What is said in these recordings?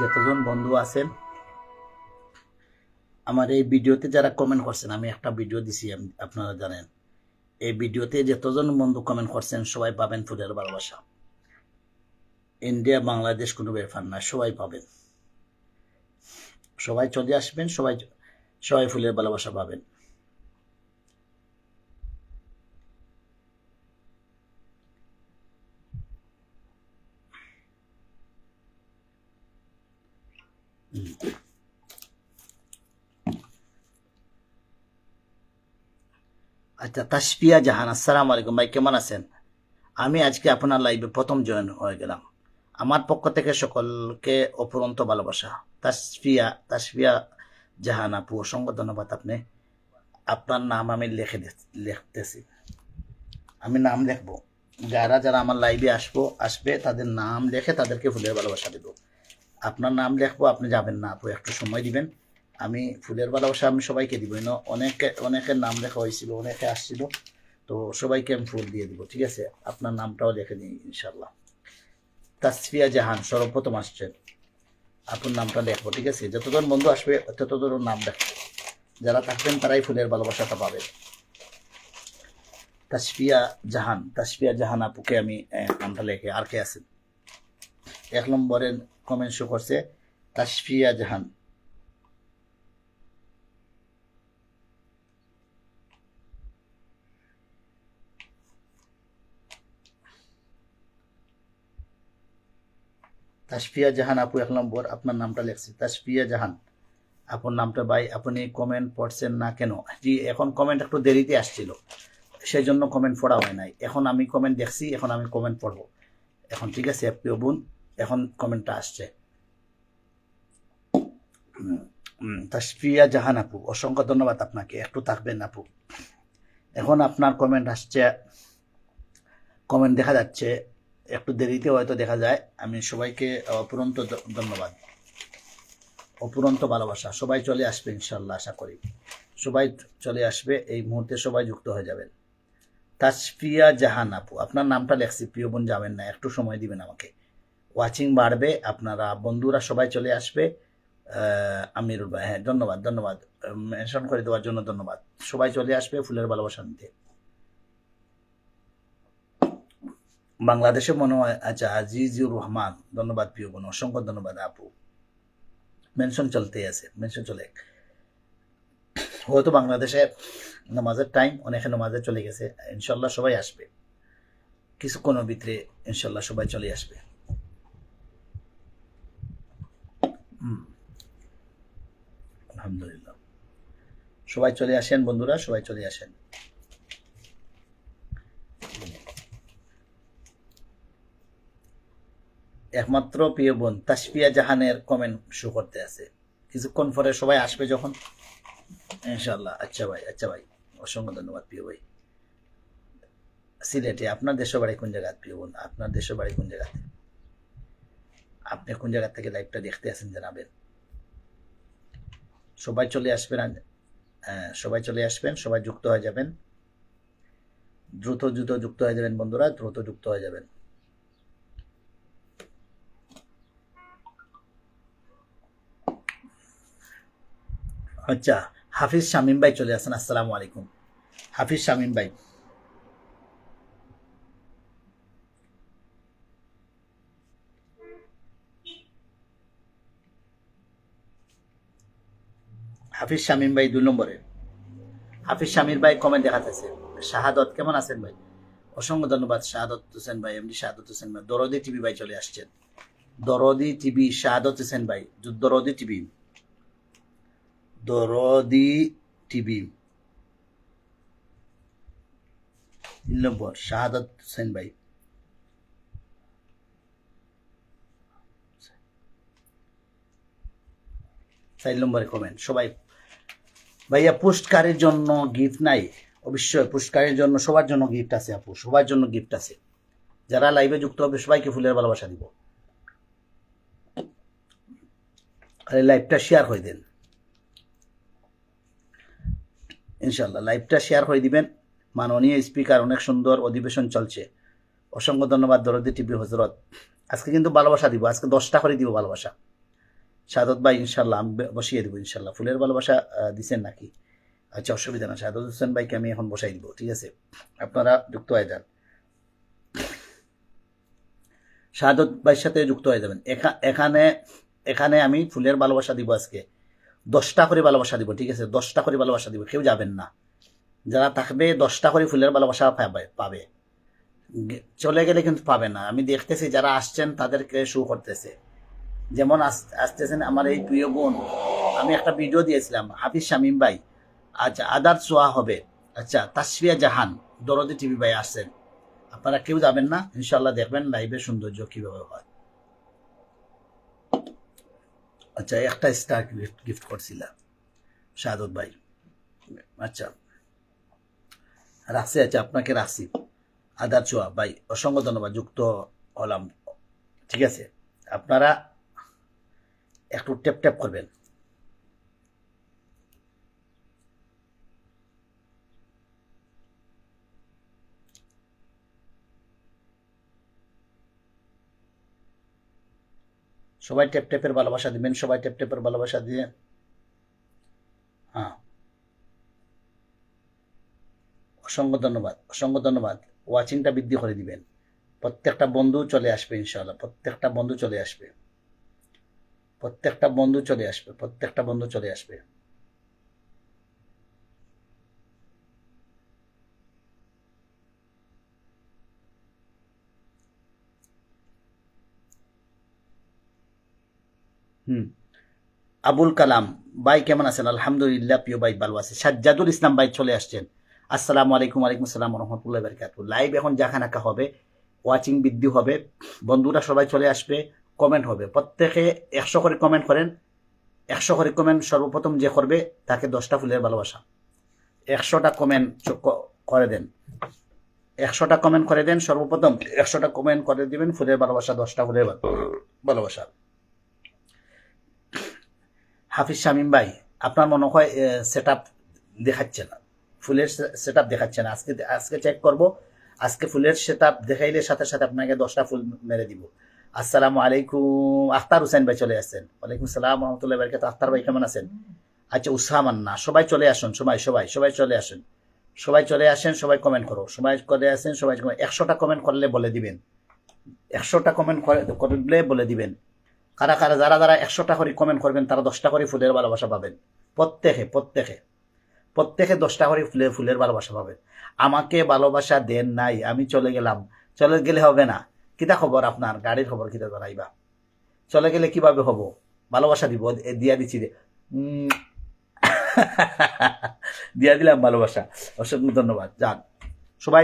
যতজন বন্ধু আছেন আমার এই ভিডিওতে যারা কমেন্ট করছেন, আমি একটা ভিডিও দিছি, আপনারা জানেন। এই ভিডিওতে যতজন বন্ধু কমেন্ট করছেন সবাই পাবেন ফুলের ভালোবাসা। ইন্ডিয়া বাংলাদেশ কোনো ব্যাপার না, সবাই পাবেন। সবাই চলে আসবেন, সবাই সবাই ফুলের ভালোবাসা পাবেন। আচ্ছা, তাসফিয়া জাহান, আসসালামু আলাইকুম ভাই, কেমন আছেন? আমি আজকে আপনার লাইভে প্রথম জয়েন হয়ে গেলাম। আমার পক্ষ থেকে সকলকে অফুরন্ত ভালোবাসা। তাসফিয়া তাসফিয়া জাহান আপু, অসংখ্য ধন্যবাদ। আপনার নাম আমি লিখতেছি, আমি নাম লিখবো। যারা যারা আমার লাইভে আসবে তাদের নাম লিখে তাদেরকে ফুলের ভালোবাসা দেব। আপনার নাম লিখবো, আপনি যাবেন না আপু, একটু সময় দিবেন। আমি ফুলের ভালোবাসা আমি সবাইকে দিব। অনেকের নাম লেখা হয়েছিল, অনেকে আসছিল, তো সবাইকে আমি ফুল দিয়ে দিব। ঠিক আছে, আপনার নামটাও লিখে দিই ইনশাল্লাহ। তাসফিয়া জাহান সর্বপ্রথম আসছেন, আপনার নামটা লিখবো। ঠিক আছে, যতজন বন্ধু আসবে ততজন নাম লিখবো। যারা থাকবেন তারাই ফুলের ভালোবাসাটা পাবেন। তাসফিয়া জাহান আপুকে আমি নামটা লেখে। আর কে আছেন? 1 নম্বরের কমেন্ট শো করছে তাসফিয়া জাহান। তাসফিয়া জাহান আপু 1 নম্বর, আপনার নামটা লেখছি তাসফিয়া জাহান। আপনার নামটা ভাই, আপনি কমেন্ট পড়ছেন না কেন? জি, এখন কমেন্ট একটু দেরিতে আসছিল, সেই জন্য কমেন্ট পড়া হয় নাই। এখন আমি কমেন্ট দেখছি, এখন আমি কমেন্ট পড়বো এখন। ঠিক আছে প্রিয় বোন, এখন কমেন্টটা আসছে। তাসফিয়া জাহান আপু, অসংখ্য ধন্যবাদ আপনাকে। একটু থাকবেন আপু, এখন আপনার কমেন্ট আসছে, কমেন্ট দেখা যাচ্ছে, একটু দেরিতে হয়তো দেখা যায়। আমি সবাইকে অপুরন্ত ধন্যবাদ, অপুরন্ত ভালোবাসা। সবাই চলে আসবে ইনশাল্লাহ, আশা করি সবাই চলে আসবে এই মুহূর্তে, সবাই যুক্ত হয়ে যাবেন। তাসফিয়া জাহান আপু, আপনার নামটা লেখছি, প্রিয় বোন যাবেন না, একটু সময় দিবেন আমাকে। ওয়াচিং বাড়বে, আপনারা বন্ধুরা সবাই চলে আসবে। আমিরুল ভাই, হ্যাঁ ধন্যবাদ ধন্যবাদ, মেনশন করে দেওয়ার জন্য ধন্যবাদ। সবাই চলে আসবে ফুলের ভালোবাসা নিতে। বাংলাদেশে মনে হয়, আচ্ছা আজিজুর রহমান, ধন্যবাদ প্রিয় বোন, অসংখ্য ধন্যবাদ আপু। মেনশন চলতে আছে, মেনশন চলে। হয়তো বাংলাদেশে নামাজের টাইম, অনেকে নামাজে চলে গেছে। ইনশাল্লাহ সবাই আসবে কিছুক্ষণের ভিতরে, ইনশাল্লাহ সবাই চলে আসবে। আলহামদুলিল্লাহ, সবাই চলে আসেন বন্ধুরা, সবাই চলে আসেন। একমাত্র প্রিয় বোন তাসফিয়া জাহানের কমেন্ট শো করতে আছে, কিছুক্ষণ পরে সবাই আসবে যখন, ইনশাল্লাহ। আচ্ছা ভাই, আচ্ছা ভাই, অসংখ্য ধন্যবাদ প্রিয় ভাই। সিলেটে, আপনার দেশের বাড়ি কোন জায়গায় প্রিয় বোন? আপনার দেশের বাড়ি কোন জায়গাতে? আপনি কোন জায়গা থেকে লাইভটা দেখতে আছেন জানাবেন। সবাই চলে আসবেন, সবাই চলে আসবেন, সবাই যুক্ত হয়ে যাবেন। দ্রুত দ্রুত যুক্ত হয়ে যাবেন বন্ধুরা, দ্রুত যুক্ত হয়ে যাবেন। আচ্ছা, হাফিজ শামীম ভাই চলে আসেন, আসসালামু আলাইকুম হাফিজ শামীম ভাই। হাফিজ শামীম ভাই 2 নম্বরে। হাফিজ শামীর ভাই কমেন্ট দেখাতেছে। শাহাদত, কেমন আছেন ভাই? অসংখ্য ধন্যবাদ শাহাদত হোসেন ভাই, এমডি শাহাদত হোসেন ভাই। দরদি টিভি ভাই চলে আসছেন, দরদি টিভি, শাহাদত হোসেন ভাই, দরদি টিভি, দরদি টিভি 3 নম্বর, শাহাদত হোসেন ভাই। 4 নম্বরে কমেন্ট সবাই। ভাইয়া পুরস্কারের জন্য গিফট নাই? অবশ্যই পুরস্কারের জন্য, সবার জন্য গিফট আছে আপু, সবার জন্য গিফট আছে। যারা লাইভে যুক্ত হবে সবাইকে ফুলের ভালোবাসা দিব। আর লাইভটা শেয়ার হয়ে দেন ইনশাল্লাহ, লাইভটা শেয়ার হয়ে দিবেন। মাননীয় স্পিকার, অনেক সুন্দর অধিবেশন চলছে। অসংখ্য ধন্যবাদ দরদি টিভি হজরত। আজকে কিন্তু ভালোবাসা দিব, আজকে 10টা করে দিব ভালোবাসা। শাহাদত ভাই ইনশাল্লাহ আমি বসিয়ে দেবো ইনশাল্লাহ। ফুলের ভালোবাসা দিচ্ছেন নাকি? আচ্ছা, অসুবিধা না, শাহাদত হোসেন ভাইকে আমি এখন বসাই দিব, ঠিক আছে? আপনারা যুক্ত হয়ে যান, শাহাদত ভাইয়ের সাথে যুক্ত হয়ে যাবেন। এখানে এখানে আমি ফুলের ভালোবাসা দিব আজকে 10টা করে ভালোবাসা দিব, ঠিক আছে? 10টা করে ভালোবাসা দিব, কেউ যাবেন না। যারা থাকবে 10টা করে ফুলের ভালোবাসা পাবে, চলে গেলে কিন্তু পাবে না। আমি দেখতেছি যারা আসছেন তাদেরকে শো করতেছে, যেমন আসতেছেন আমার এই প্রিয় বোন। আমি একটা ভিডিও দিয়েছিলাম, হাফিজ শামীম ভাই, আচ্ছা আদার সোয়া হবে। আচ্ছা, তাসফিয়া জাহান দরদি টিভি ভাই আসছেন। আপনারা কেউ যাবেন না, ইনশাল্লাহ দেখবেন লাইভের সৌন্দর্য কিভাবে হয়। আচ্ছা, একটা স্টার গিফট করছিলাম শাহাদত ভাই। আচ্ছা রাখছি, আচ্ছা আপনাকে রাখছি। আদার ছোয়া ভাই অসংখ্য ধন্যবাদ, যুক্ত হলাম, ঠিক আছে? আপনারা একটু ট্যাপ ট্যাপ করবেন। সবাই ট্যাপ ট্যাপের ভালোবাসা দিবেন, সবাই ট্যাপ ট্যাপের ভালোবাসা দিয়ে। হ্যাঁ, অসংখ্য ধন্যবাদ, অসংখ্য ধন্যবাদ। ওয়াচিংটা বৃদ্ধি করে দিবেন। প্রত্যেকটা বন্ধু চলে আসবে ইনশাআল্লাহ, প্রত্যেকটা বন্ধু চলে আসবে, প্রত্যেকটা বন্ধু চলে আসবে, প্রত্যেকটা বন্ধু চলে আসবে। আবুল কালাম ভাই কেমন আছেন? আলহামদুলিল্লাহ প্রিয় ভাই, ভালো আছে। সাজ্জাদুল ইসলাম ভাই চলে আসছেন। আসসালামু আলাইকুম। ওয়ালাইকুম আসসালাম রহমতুল্লাহ বারকাতুহু। লাইভ এখন জাখানাকা হবে, ওয়াচিং বৃদ্ধি হবে, বন্ধুরা সবাই চলে আসবে, কমেন্ট হবে। প্রত্যেকে 100 করে কমেন্ট করেন, 100 করে কমেন্ট সর্বপ্রথম যে করবে তাকে 10টা ফুলের ভালোবাসা। 100টা কমেন্ট করে দেন, 100টা কমেন্ট করে দেন, সর্বপ্রথম 100টা কমেন্ট করে দিবেন ফুলের ভালোবাসা, 10টা ফুলের ভালোবাসা। হাফিজ শামীম ভাই, আপনার মনে হয় সেট আপ দেখাচ্ছে না, ফুলের সেট আপ দেখাচ্ছে না। আজকে চেক করব, আজকে ফুলের সেট আপ দেখাইলে সাথে সাথে আপনাকে 10টা ফুল মেরে দিব। আসসালামু আলাইকুম। আখতার হুসেন ভাই চলে আসছেন। ওয়ালাইকুম সালাম রহমতুল্লাহ বারকাত। আখতার ভাই কেমন আছেন? আচ্ছা, উসামান্না, সবাই চলে আসুন, সবাই সবাই সবাই চলে আসুন, সবাই চলে আসেন, সবাই কমেন্ট করো, সবাই করে আসেন, সবাই 100টা কমেন্ট করলে বলে দিবেন, 100টা কমেন্ট করলে বলে দিবেন কারা কারা, যারা যারা 100টা করে কমেন্ট করবেন তারা 10টা করে ফুলের ভালোবাসা পাবেন। প্রত্যেকে প্রত্যেকে প্রত্যেকে 10টা করে ফুলের ভালোবাসা পাবেন। আমাকে ভালোবাসা দেন নাই, আমি চলে গেলাম। চলে গেলে হবে না। কিতা খবর আপনার? গাড়ির খবর কিতা জানাইবা? চলে গেলে কিভাবে হব? ভালোবাসা দিব, দিয়া দিচ্ছি দিয়া দিলাম ভালোবাসা। অসংখ্য ধন্যবাদ। যান সবাই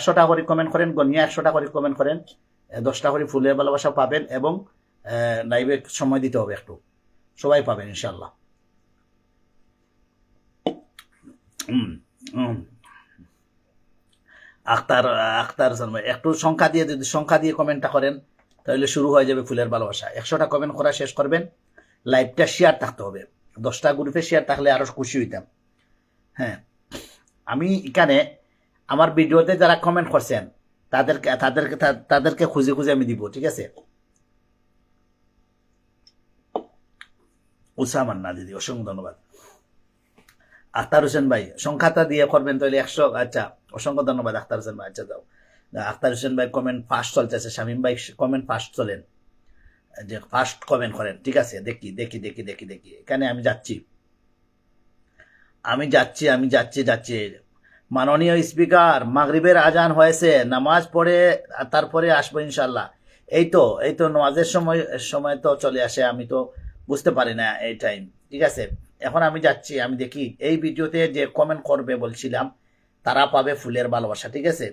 100টা করে কমেন্ট করেন, গনিয়া 100টা করে কমেন্ট করেন, 10টা করে ফুলের ভালোবাসা পাবেন। এবং লাইভে সময় দিতে হবে একটু, সবাই পাবেন ইনশাল্লাহ। আখতার আখতার একটু সংখ্যা দিয়ে, যদি সংখ্যা দিয়ে কমেন্টটা করেন তাহলে শুরু হয়ে যাবে ফুলের ভালোবাসা। 100টা কমেন্ট করা শেষ করবেন, লাইভটা শেয়ার থাকতে হবে, 10টা গ্রুপে শেয়ার থাকলে আরো খুশি হইতাম। হ্যাঁ, আমি এখানে আমার ভিডিওতে যারা কমেন্ট করছেন তাদেরকে তাদেরকে তাদেরকে খুঁজে খুঁজে আমি দিব, ঠিক আছে? উসামান্না দিদি অসংখ্য ধন্যবাদ। আখতার হোসেন ভাই সংখ্যাটা দিয়ে করবেন তাহলে 100। আচ্ছা, অসংখ্য ধন্যবাদ আখতার হোসেন ভাই। আচ্ছা যাও, আখতার হোসেন ভাই কমেন্ট ফার্স্ট চলতেছে, শামীম ভাই কমেন্ট ফার্স্ট চলেন, যে ফার্স্ট কমেন্ট করেন, ঠিক আছে? দেখি দেখি দেখি দেখি দেখি, এখানে আমি যাচ্ছি, আমি যাচ্ছি, আমি যাচ্ছি যাচ্ছি। মাননীয় স্পিকার, মাগরিবের আজান হয়েছে, নামাজ পড়ে তারপরে আসবো ইনশাল্লাহ। এই তো নামাজের সময় তো চলে আসে, আমি তো বুঝতে পারি না এই টাইম, ঠিক আছে? এখন আমি যাচ্ছি, আমি দেখি এই ভিডিওতে যে কমেন্ট করবে বলছিলাম তারা পাবে ফুলের ভালোবাসা, ঠিক আছে?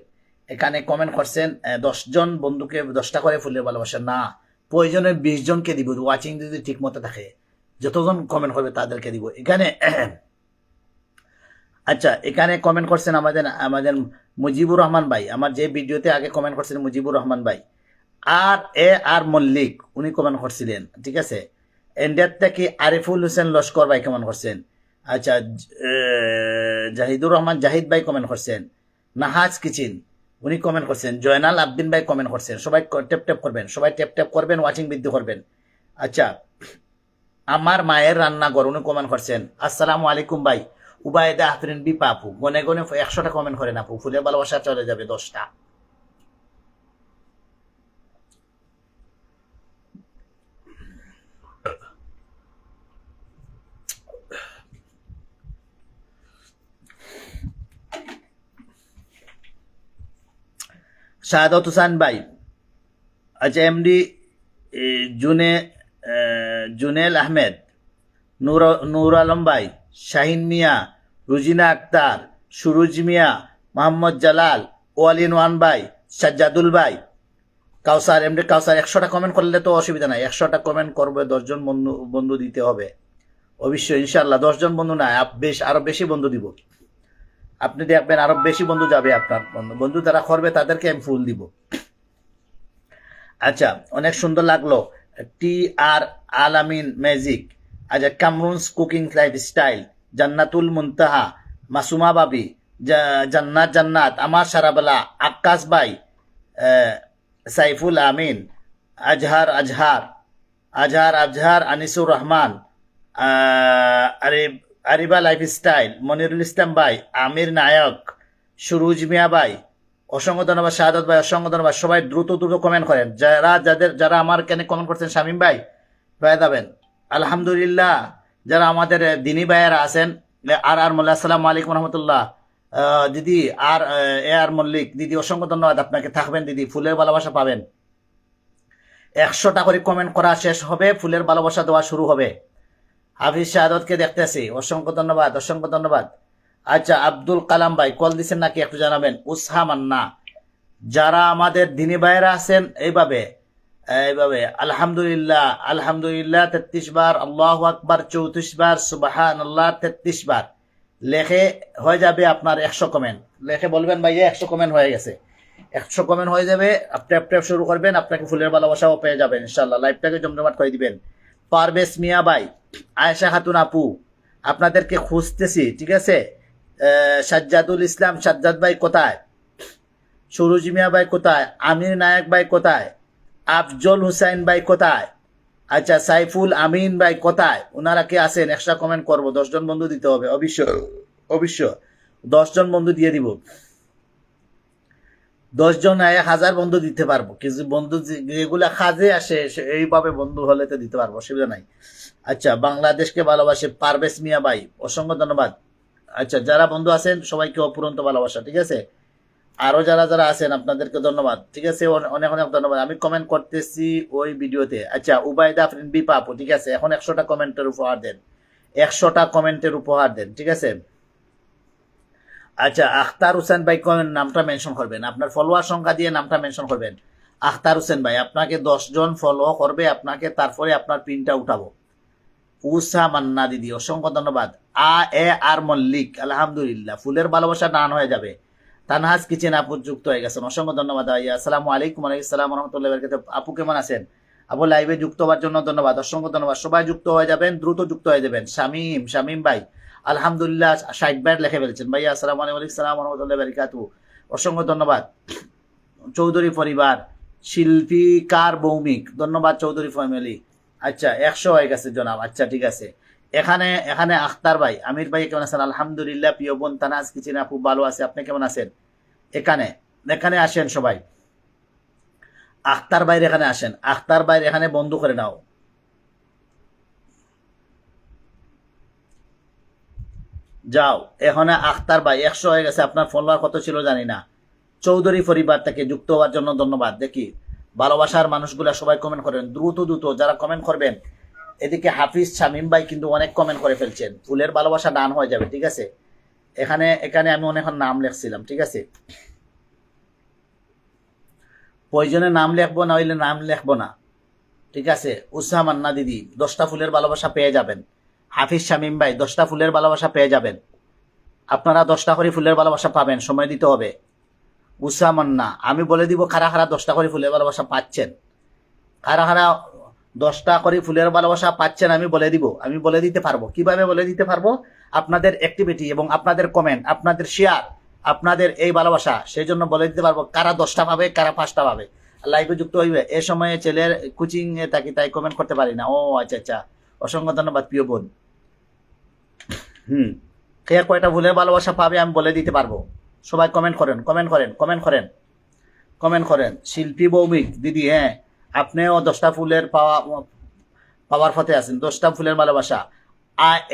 এখানে কমেন্ট করছেন 10 জন বন্ধুকে 10টা করে ফুলের ভালোবাসা না, প্রয়োজনে 20 জনকে দিব, ওয়াচিং যদি ঠিক মতো থাকে, যতজন কমেন্ট করবে তাদেরকে দিব এখানে। আচ্ছা, এখানে কমেন্ট করছেন আমাদের আমাদের মুজিবুর রহমান ভাই, আমার যে ভিডিওতে আগে কমেন্ট করছেন মুজিবুর রহমান ভাই, আর মল্লিক উনি কমেন্ট করছিলেন, ঠিক আছে? ইন্ডিয়ার থেকে আরিফুল হোসেন লস্কর ভাই কমেন্ট করছেন। আচ্ছা, জাহিদুর রহমান জাহিদ ভাই কমেন্ট করছেন। নাহাজ কিচিন উনি কমেন্ট করছেন। জয়নাল আবদিন ভাই কমেন্ট করছেন। সবাই ট্যাপ ট্যাপ করবেন, সবাই ট্যাপ ট্যাপ করবেন, ওয়াচিং বৃদ্ধি করবেন। আচ্ছা, আমার মায়ের রান্নাঘর উনি কমেন্ট করছেন। আসসালামু আলাইকুম ভাই, উবায়দা আফরিন বি পাপু গনে গনে 100টা কমেন্ট করেন আপু, ফুলের ভালোবাসা চলে যাবে 10টা। শাহাদত হুসাইন ভাই, আচ্ছা এমডি জুনে জুনেল আহমেদ, নূর আলম ভাই, শাহিন মিয়া, রুজিনা আক্তার, সুরুজ মিয়া, মোহাম্মদ জালাল, ওয়ালিন ওয়ান ভাই, সাজ্জাদুল ভাই, কাউসার এমডি কাউসার। 100টা কমেন্ট করলে তো অসুবিধা নাই, 100টা কমেন্ট করবে, 10জন বন্ধু বন্ধু দিতে হবে অবশ্যই ইনশাল্লাহ। 10জন বন্ধু না, আরো বেশি বন্ধু দিব। আপনি দেখবেন আরো বেশি বন্ধু যাবে আপনার বন্ধু যারা করবে তাদেরকে আমি ফুল দিব। আচ্ছা, অনেক সুন্দর লাগলো। টি আর আলামিন ম্যাজিক, আচ্ছা কামরুনস কুকিং লাইফস্টাইল, জান্নাতুল মুনতাহা, মাসুমা বাবি, জান্নাত জান্নাত, আমার সারাবেলা, আক্কাস ভাই, সাইফুল আমিন, আজহার আজহার আজহার আজহার, আনিসুর রহমান, আরিবা লাইফস্টাইল, মনিরুল ইসলাম ভাই, আমির নায়ক, সুরুজ মিয়া ভাই, অসংখ্য ধন্যবাদ। শাহাদত ভাই অসংখ্য ধন্যবাদ। সবাই দ্রুত দ্রুত কমেন্ট করেন, যারা আমার কেন কমেন্ট করছেন। শামীম ভাই পেয়ে যাবেন আলহামদুলিল্লাহ। যারা আমাদের দিনী ভাইয়েরা আছেন, আর মোল্লা, আসসালামু আলাইকুম রহমতুল্লাহ। দিদি আর মল্লিক দিদি অসংখ্য ধন্যবাদ আপনাকে, থাকবেন দিদি, ফুলের ভালোবাসা পাবেন। 100টা করে কমেন্ট করা শেষ হবে, ফুলের ভালোবাসা দেওয়া শুরু হবে। হাফিজ শাহাদতকে দেখতেছি, অসংখ্য ধন্যবাদ অসংখ্য ধন্যবাদ। আচ্ছা আব্দুল কালাম ভাই কল দিচ্ছেন নাকি একটু জানাবেন। উসহা মান্না, যারা আমাদের দিনী ভাইয়েরা আছেন এইভাবে এইভাবে আলহামদুলিল্লাহ আলহামদুলিল্লাহ 33 বার, আল্লাহু আকবার 34 বার, সুবহানাল্লাহ 33 বার লেখে হয়ে যাবে আপনার 100 কমেন্ট। লেখে বলবেন ভাই 100 কমেন্ট হয়ে গেছে, 100 কমেন্ট হয়ে যাবে। আপনি শুরু করবেন, আপনাকে ফুলের ভালোবাসাও পেয়ে যাবেন ইনশাল্লাহ। লাইভটাকে জমজমাট করে দিবেন। পারভেজ মিয়া ভাই, আয়েশা খাতুন আপু, আপনাদেরকে খুঁজতেছি, ঠিক আছে। সাজ্জাদুল ইসলাম সাজ্জাদ ভাই কোথায়, সুরুজ মিয়া ভাই কোথায়, আমির নায়ক ভাই কোথায়, আফজল হুসাইন ভাই কোথায়, আচ্ছা সাইফুল আমিন ভাই কোথায়, ওনারা কে আছেন? 100 কমেন্ট করবো, 10জন বন্ধু দিতে হবে অবশ্য অবশ্য। 10জন বন্ধু দিয়ে দিব, 10জন 1000 বন্ধু দিতে পারবো। কিছু বন্ধু যেগুলা কাজে আসে এইভাবে বন্ধু হলে তো দিতে পারবো, অসুবিধা নাই। আচ্ছা বাংলাদেশকে ভালোবাসে পারভেজ মিয়া ভাই, অসংখ্য ধন্যবাদ। আচ্ছা যারা বন্ধু আছেন সবাইকে অপুরন্ত ভালোবাসা, ঠিক আছে। আরো যারা যারা আছেন আপনাদেরকে ধন্যবাদ, ঠিক আছে, অনেক অনেক ধন্যবাদ। আমি কমেন্ট করতেছি ওই ভিডিওতে। আচ্ছা উবায়দা আফরিন বি পাপু, ঠিক আছে, এখন 100টা কমেন্টের উপহার দেন, 100টা কমেন্টের উপহার দেন, ঠিক আছে। আচ্ছা আখতার হোসেন ভাই নামটা মেনশন করবেন, আপনার ফলোয়ার সংখ্যা দিয়ে নামটা মেনশন করবেন। আখতার হোসেন ভাই আপনাকে 10জন ফলো করবে আপনাকে, তারপরে আপনার পিনটা উঠাবো। উষা মান্না দিদি অসংখ্য ধন্যবাদ। আর মল্লিক আলহামদুলিল্লাহ, ফুলের ভালোবাসা ডান হয়ে যাবে। তানহাজ কিচেন আপু যুক্ত হয়ে গেছেন, অসংখ্য ধন্যবাদ। আসসালামু আলাইকুম আলাইসালাম রহমতুল্লাহ বারাকাতুহু। আপু কেমন আছেন? আপু লাইভে যুক্ত হওয়ার জন্য ধন্যবাদ, অসংখ্য ধন্যবাদ। সবাই যুক্ত হয়ে যাবেন, দ্রুত যুক্ত হয়ে যাবেন। শামীম ভাই আলহামদুলিল্লাহ 60 বার লিখে ফেলেছেন ভাইয়া, আসসালামু আলাইকুম রহমতুল্লাহ বারাকাতুহু, অসংখ্য ধন্যবাদ। চৌধুরী পরিবার, শিল্পীকার ভৌমিক, ধন্যবাদ চৌধুরী ফ্যামিলি। আচ্ছা 100 হয়ে গেছে জনাব, আচ্ছা ঠিক আছে। এখানে আখতার ভাই, আমির ভাই কেমন আছেন? আলহামদুলিল্লাহ। প্রিয় বোন তানাজ কিচেন আপু ভালো আছে, আপনি কেমন আছেন? এখানে আসেন সবাই, আখতার ভাইয়ের এখানে আসেন, আখতার ভাইয়ের এখানে বন্ধু করে নাও। যাও এখানে আখতার ভাই 100 হয়ে গেছে, আপনার ফলোয়ার কত ছিল জানি না। চৌধুরী পরিবার থেকে যুক্ত হওয়ার জন্য ধন্যবাদ। দেখি ভালোবাসার মানুষগুলা সবাই কমেন্ট করেন, দ্রুত দ্রুত যারা কমেন্ট করবেন। এদিকে হাফিজ শামীম ভাই কিন্তু অনেক কমেন্ট করে ফেলছেন, ফুলের ভালোবাসা ডান হয়ে যাবে, ঠিক আছে। এখানে আমি অনেক নাম লিখছিলাম, ঠিক আছে। প্রয়োজনে নাম লিখবো, না হইলে নাম লিখবো না, ঠিক আছে। উষা মান্না দিদি 10টা ফুলের ভালোবাসা পেয়ে যাবেন। হাফিজ শামীম ভাই 10টা ফুলের ভালোবাসা পেয়ে যাবেন। আপনারা 10টা করে ফুলের ভালোবাসা পাবেন, সময় দিতে হবে। উষা মান্না আমি বলে দিব কারা কারা 10টা করে ফুলের ভালোবাসা পাচ্ছেন, কারা কারা 10টা করে ফুলের ভালোবাসা পাচ্ছেন আমি বলে দিতে পারবো। কিভাবে বলে দিতে পারবো? আপনাদের অ্যাক্টিভিটি এবং আপনাদের কমেন্ট, আপনাদের শেয়ার, আপনাদের এই ভালোবাসা, সেই জন্য বলে দিতে পারবো কারা 10টা পাবে, কারা 5টা পাবে। লাইভে যুক্ত হইবে। এ সময়ে ছেলের কোচিং এ থাকি, তাই কমেন্ট করতে পারি না। ও আচ্ছা আচ্ছা, অসংখ্য ধন্যবাদ প্রিয় বোন। কে কয়টা ফুলের ভালোবাসা পাবে আমি বলে দিতে পারবো। সবাই কমেন্ট করেন, কমেন্ট করেন, কমেন্ট করেন, কমেন্ট করেন। শিল্পী ভৌমিক দিদি, হ্যাঁ আপনিও 10টা ফুলের পাওয়ার পথে আছেন। 10টা ফুলের ভালোবাসা।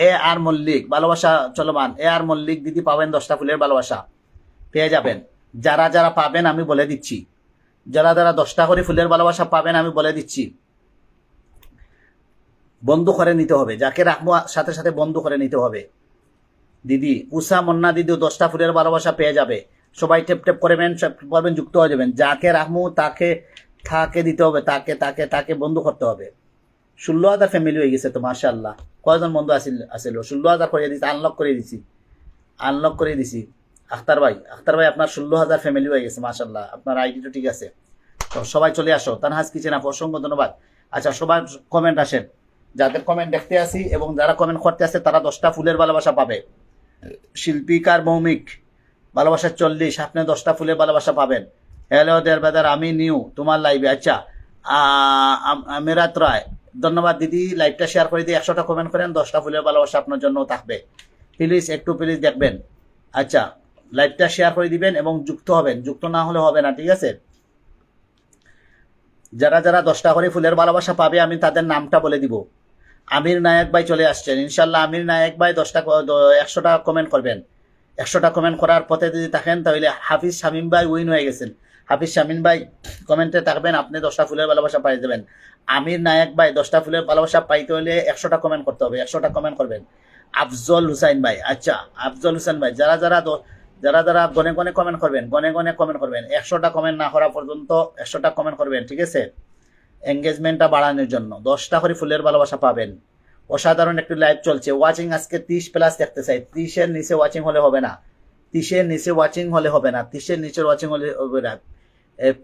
এ আর মল্লিক ভালোবাসা চলমান। এ আর মল্লিক দিদি পাবেন 10টা ফুলের ভালোবাসা, পেয়ে যাবেন। যারা যারা পাবেন আমি বলে দিচ্ছি, যারা যারা 10টা করে ফুলের ভালোবাসা পাবেন আমি বলে দিচ্ছি। বন্ধু করে নিতে হবে, যাকে রাখবো সাথে সাথে বন্ধু করে নিতে হবে। দিদি উষা মন্না দিদি 10টা ফুলের ভালোবাসা পেয়ে যাবে। সবাই টেপ টেপ করবেন, করবেন, যুক্ত হয়ে যাবেন। যাকে রাখবো তাকে তাকে দিতে হবে, তাকে তাকে তাকে বন্ধু করতে হবে। 16,000 ফ্যামিলি হয়ে গেছে তো মাশাআল্লাহ। কয়জন বন্ধু আসিল 16,000 করে দিচ্ছি, আনলক করে দিছি, আনলক করে দিছি। আখতার ভাই আপনার 16,000 ফ্যামিলি হয়ে গেছে মাশাআল্লাহ। আপনার আইডি তো ঠিক আছে। তো সবাই চলে আসো। তানহাজ কিচেন আপু অসংখ্য ধন্যবাদ। আচ্ছা সবাই কমেন্ট আসেন, যাদের কমেন্ট দেখতে আসি এবং যারা কমেন্ট করতে আসে তারা 10টা ফুলের ভালোবাসা পাবে। শিল্পীকার ভৌমিক ভালোবাসা 40, আপনি 10টা ফুলের ভালোবাসা পাবেন। হ্যালো দেরবেদার, আমি নিউ তোমার লাইভে। আচ্ছা মেরাত রায় ধন্যবাদ দিদি, লাইভটা শেয়ার করে দিয়ে 100টা কমেন্ট করেন। 10টা ফুলের ভালোবাসা আপনার জন্য থাকবে। প্লিজ একটু প্লিজ দেখবেন। আচ্ছা লাইভটা শেয়ার করে দিবেন এবং যুক্ত হবেন, যুক্ত না হলে হবে না, ঠিক আছে। যারা যারা 10টা করে ফুলের ভালোবাসা পাবে আমি তাদের নামটা বলে দিব। আমির নায়ক ভাই চলে আসছেন, ইনশাল্লাহ আমির নায়ক ভাই 100টা কমেন্ট করবেন। 100টা কমেন্ট করার পথে যদি থাকেন তাহলে হাফিজ শামীম ভাই উইন হয়ে গেছেন। হাফিজ শামীম ভাই কমেন্টে থাকবেন, আপনি 10টা ফুলের ভালোবাসা পাই দেবেন। আমির নায়ক ভাই 10টা ফুলের ভালোবাসা পাইতে হলে 100টা কমেন্ট করতে হবে, 100টা কমেন্ট করবেন। আফজল হুসাইন ভাই, আচ্ছা আফজল হুসাইন ভাই, যারা যারা গনে গনে কমেন্ট করবেন, গনে গনে কমেন্ট করবেন। 100টা কমেন্ট না করা পর্যন্ত 100টা কমেন্ট করবেন, ঠিক আছে। এঙ্গেজমেন্টটা বাড়ানোর জন্য 10টা করে ফুলের ভালোবাসা পাবেন। অসাধারণ একটি লাইভ চলছে। ওয়াচিং আজকে 30+ দেখতে চাই। 30-এর নিচে ওয়াচিং হলে হবে না, 30-এর নিচে ওয়াচিং হলে হবে না, 30-এর নিচের ওয়াচিং হলে হবে না।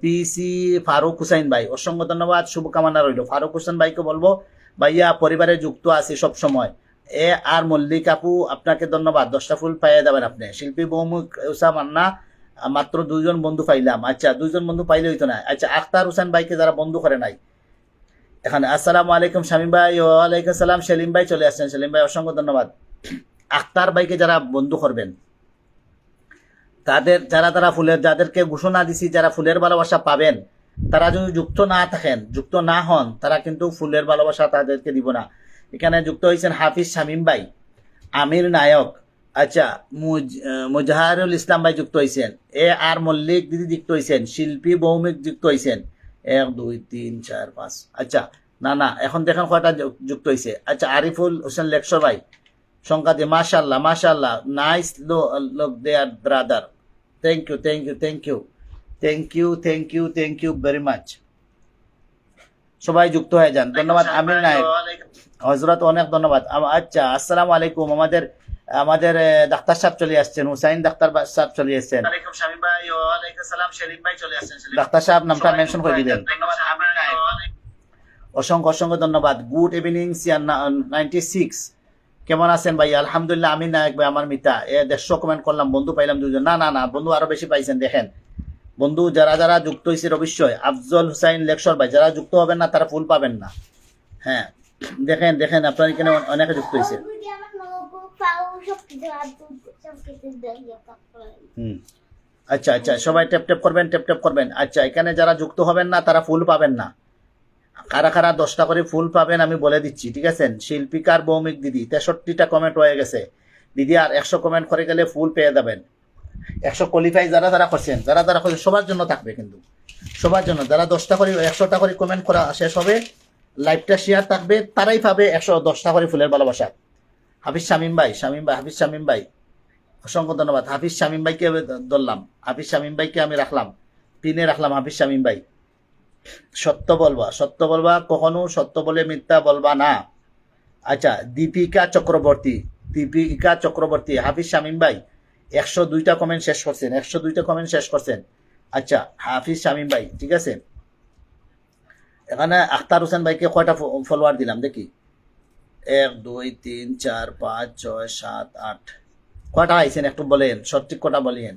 পিসি ফারুক হুসাইন ভাই অসংখ্য ধন্যবাদ, শুভকামনা রইল। ফারুক হোসেন ভাইকে বলবো ভাইয়া পরিবারে যুক্ত আছি সব সময়। এ আর মল্লিক আপু আপনাকে ধন্যবাদ, 10টা ফুল পাইয়ে দেবেন আপনি। শিল্পী ভৌমিক উষা মান্না মাত্র 2জন বন্ধু পাইলাম। আচ্ছা 2জন বন্ধু পাইলে হইতো না। আচ্ছা আখতার হোসেন ভাইকে যারা বন্ধু করে নাই এখানে, আসসালামু আলাইকুম শামীম ভাই। ওয়ালাইকুম সালাম। সেলিম ভাই চলে আসছেন, সেলিম ভাই অসংখ্য ধন্যবাদ। আখতার ভাইকে যারা বন্ধু করবেন তাদের যারা ফুলের, যাদেরকে ঘোষণা দিছি যারা ফুলের ভালোবাসা পাবেন, তারা যদি যুক্ত না থাকেন, যুক্ত না হন, তারা কিন্তু ফুলের ভালোবাসা তাদেরকে দিব না। এখানে যুক্ত হয়েছেন হাফিজ শামীম ভাই, আমির নায়ক, আচ্ছা মুজাহারুল ইসলাম ভাই যুক্ত হয়েছেন, এ আর মল্লিক দিদি যুক্ত হয়েছেন, শিল্পী ভৌমিক যুক্ত হয়েছেন। 1 2 3 4 5। আচ্ছা না এখন দেখেন কয়টা যুক্ত হয়েছে। আচ্ছা আরিফুল হোসেন লেকশর ভাই সংখ্যা দিয়ে মাশাআল্লাহ মাশাআল্লাহ, nice look there brother. Thank you thank you thank you thank you thank you thank you very much. সবাই যুক্ত হয়ে যান, ধন্যবাদ। আমির নায়ক হজরত অনেক ধন্যবাদ। আচ্ছা আসসালামু আলাইকুম। আমাদের ডাক্তার সাহেব চলে আসছেন, হুসাইন ডাক্তার সাহেব চলে আসছেন। ডাক্তার সাহেব নামটা মেনশন করে দিলেন, অসংখ্য অসংখ্য ধন্যবাদ। গুড ইভিনিং 96, কেমন আছেন ভাই? আলহামদুলিল্লাহ। আমির নায়ক ভাই আমার মিতা 150 কমেন্ট করলাম, বন্ধু পাইলাম 2জন। না বন্ধু আরো বেশি পাইছেন। দেখেন বন্ধু যারা যুক্ত হয়েছে অবশ্যই। আফজল হুসাইন লেকশর ভাই, যারা যুক্ত হবেন না তারা ফুল পাবেন না। হ্যাঁ দেখেন আপনার এখানে অনেকে যুক্ত হয়েছে। আচ্ছা সবাই টেপ করবেন। আচ্ছা এখানে যারা যুক্ত হবেন না তারা ফুল পাবেন না। কারা 10টা করে ফুল পাবেন আমি বলে দিচ্ছি, ঠিক আছে। শিল্পীকার ভৌমিক দিদি 63টা কমেন্ট হয়ে গেছে দিদি, আর 100 কমেন্ট করে গেলে ফুল পেয়ে যাবেন। 100 কোয়ালিফাই যারা করছেন, যারা করছেন সবার জন্য থাকবে, কিন্তু সবার জন্য। যারা 10টা করে 100টা করে কমেন্ট করা শেষ হবে, লাইভটা শেয়ার থাকবে, তারাই পাবে 10টা করে ফুলের ভালোবাসা। হাফিজ শামীম ভাই অসংখ্য ধন্যবাদ। হাফিজ শামীম ভাইকে ধরলাম, হাফিজ শামীম ভাইকে আমি রাখলাম, পিনে রাখলাম। হাফিজ শামীম ভাই সত্য বলবা, কখনো সত্য বলে মিথ্যা বলবা না। আচ্ছা দীপিকা চক্রবর্তী, হাফিজ শামীম ভাই 102টা কমেন্ট শেষ করছেন। আচ্ছা হাফিজ শামীম ভাই, ঠিক আছে। এখানে আখতার হোসেন ভাইকে কয়টা ফলোয়ার দিলাম দেখি। 1 2 3 4 5 6 7 8, কয়টা আইছেন একটু বলেন, সঠিক কটা বলেন।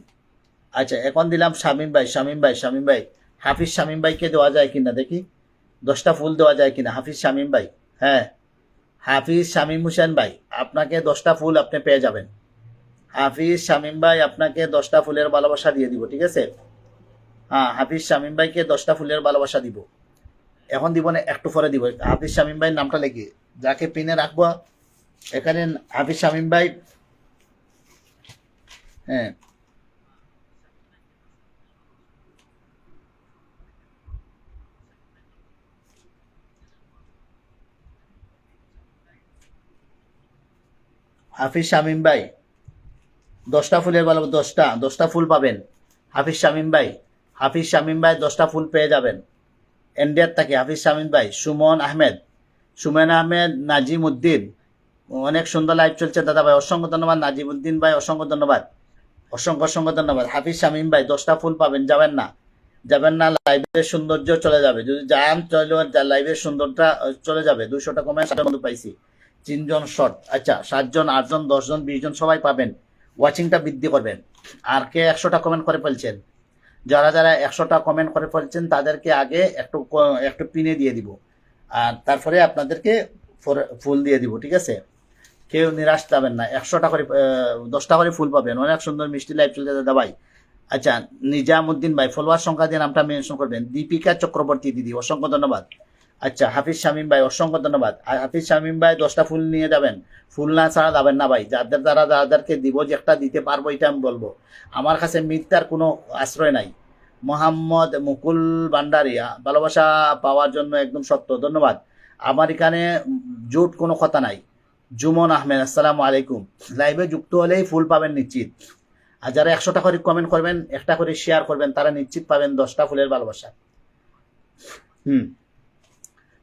আচ্ছা এখন দিলাম শামীম ভাই। হাফিজ শামীম ভাইকে দেওয়া যায় কিনা দেখি, 10টা ফুল দেওয়া যায় কিনা। হাফিজ শামীম ভাই, হ্যাঁ হাফিজ শামীম হোসেন ভাই, আপনাকে 10টা ফুল আপনি পেয়ে যাবেন। হাফিজ শামীম ভাই, আপনাকে 10টা ফুলের ভালোবাসা দিয়ে দিব, ঠিক আছে? হ্যাঁ, হাফিজ শামীম ভাইকে 10টা ফুলের ভালোবাসা দিব। এখন দিব না, একটু পরে দিব। হাফিজ শামীম ভাই নামটা লেগে যাকে পিনে রাখবো এখানে হাফিজ শামীম ভাই। হ্যাঁ, হাফিজ শামীম ভাই 10টা ফুলের ভালো, 10টা ফুল পাবেন। হাফিজ শামীম ভাই, হাফিজ শামীম ভাই 10টা ফুল পেয়ে যাবেন। ইন্ডিয়ার থাকে হাফিজ শামীম ভাই। সুমন আহমেদ, নাজিম উদ্দিন, অনেক সুন্দর লাইভ চলছে দাদা ভাই, অসংখ্য ধন্যবাদ। নাজিম উদ্দিন ভাই, অসংখ্য ধন্যবাদ, অসংখ্য ধন্যবাদ। হাফিজ শামীম ভাই 10টা ফুল পাবেন, যাবেন না, যাবেন না, লাইভের সৌন্দর্য চলে যাবে। যদি যান চলে, লাইভের সৌন্দর্যটা চলে যাবে। 200টা কমেন্ট বন্ধু পাইছি, 3জন শর্ট। আচ্ছা, 7জন, 8জন, 10জন, 20জন সবাই পাবেন। ওয়াচিংটা বৃদ্ধি করবেন। আর কে 100টা কমেন্ট করে ফেলছেন? যারা যারা 100টা কমেন্ট করে ফেলছেন তাদেরকে আগে একটু পিনে দিয়ে দিব, আর তারপরে আপনাদেরকে ফুল দিয়ে দিব, ঠিক আছে? কেউ নিরাশ যাবেন না। 100টা করে 10টা করে ফুল পাবেন। অনেক সুন্দর মিষ্টি লাইভ চলতে দাদা ভাই। আচ্ছা, নিজামুদ্দিন ভাই, ফলোয়ার সংখ্যা দিয়ে নামটা মেনশন করবেন। দীপিকা চক্রবর্তী দিদি, অসংখ্য ধন্যবাদ। আচ্ছা, হাফিজ শামীম ভাই, অসংখ্য ধন্যবাদ। হাফিজ শামীম ভাই 10টা ফুল নিয়ে যাবেন। ফুল না ছাড়া যাবেন না ভাই। যাদের দ্বারা যাদেরকে দিব, যে একটা দিতে পারবো এটা আমি বলবো। আমার কাছে মিথ্যার কোনো আশ্রয় নাই। মোহাম্মদ মুকুল ভান্ডারিয়া, ভালোবাসা পাওয়ার জন্য একদম সত্য, ধন্যবাদ। আমার এখানে জোট কোনো কথা নাই। জুমন আহমেদ, আসসালামু আলাইকুম। লাইভে যুক্ত হলেই ফুল পাবেন নিশ্চিত। আর যারা 100টা করে কমেন্ট করবেন, একটা করে শেয়ার করবেন, তারা নিশ্চিত পাবেন 10টা ফুলের ভালোবাসা।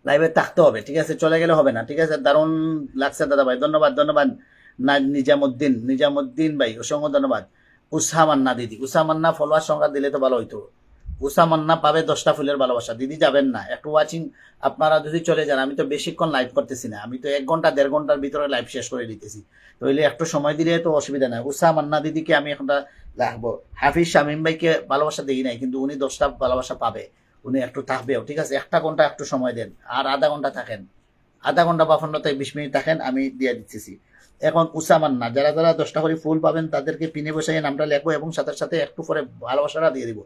লাইভে থাকতে হবে, ঠিক আছে? চলে গেলে হবে না, ঠিক আছে? দারুণ লাগছে দাদা ভাই, ধন্যবাদ, ধন্যবাদ। নিজামুদ্দিন ভাই, অসংখ্য ধন্যবাদ। উষা মান্না দিদি, উষা মান্না ফলোয়ার সংখ্যা দিলে তো ভালো হইতো। উষা মান্না পাবে 10টা ফুলের ভালোবাসা। দিদি যাবেন না, একটু ওয়াচিং আপনারা যদি চলে যান। আমি তো বেশিক্ষণ লাইভ করতেছি না, আমি তো 1 ঘন্টা 1.5 ঘন্টার ভিতরে লাইভ শেষ করে দিতেছি। তাহলে একটু সময় দিলে তো অসুবিধা নাই। উষা মান্না দিদিকে আমি এখন রাখবো। হাফিজ শামীম ভাইকে ভালোবাসা দেখি নাই, কিন্তু উনি 10টা ভালোবাসা পাবে। উনি একটু থাকবেও, ঠিক আছে? 1টা ঘন্টা একটু সময় দেন, আর আধা ঘন্টা থাকেন, আধা ঘন্টা বা 15 থেকে 20 মিনিট থাকেন, আমি দিয়ে দিতেছি। এখন উসামান্না, যারা যারা 10টা করে ফুল পাবেন তাদেরকে পিনে বসাই নামটা লেখবো, এবং সাথে সাথে একটু পরে ভালোবাসাটা দিয়ে দিব।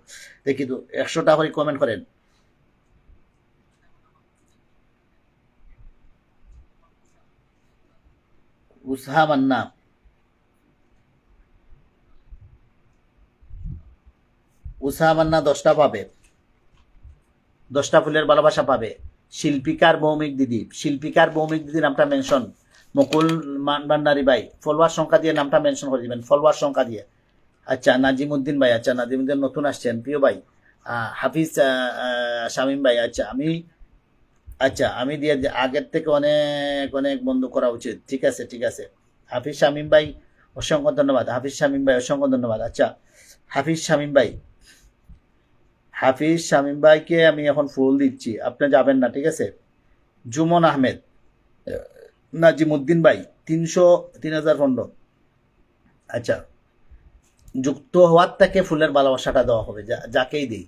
দেখি তো 100টা করে কমেন্ট করেন। উসামান্না, উসামান্না 10টা পাবে, 10টা ফুলের ভালোবাসা পাবে। শিল্পিকার ভৌমিক দিদি, শিল্পিকার ভৌমিক দিদি নামটা মেনশন। মুকুল ভান্ডারি ভাই, ফলোয়ার সংখ্যা দিয়ে নামটা মেনশন করে দিবেন, ফলোয়ার সংখ্যা দিয়ে। আচ্ছা, নাজিমুদ্দিন ভাই, আচ্ছা নাজিমুদ্দিন নতুন আসছেন, প্রিয় ভাই। হাফিজ শামীম ভাই, আচ্ছা আমি দিয়ে আগের থেকে অনেক অনেক বন্ধ করা উচিত, ঠিক আছে, ঠিক আছে। হাফিজ শামীম ভাই, অসংখ্য ধন্যবাদ। হাফিজ শামীম ভাই, অসংখ্য ধন্যবাদ। আচ্ছা, হাফিজ শামীম ভাই, হাফিজ শামীম ভাইকে আমি এখন ফুল দিচ্ছি, আপনি যাবেন না, ঠিক আছে? জুমন আহমেদ, নাজিমুদ্দিন ভাই, 3015। আচ্ছা, যুক্ত হওয়ার থেকে ফুলের ভালোবাসাটা দেওয়া হবে, যাকেই দিই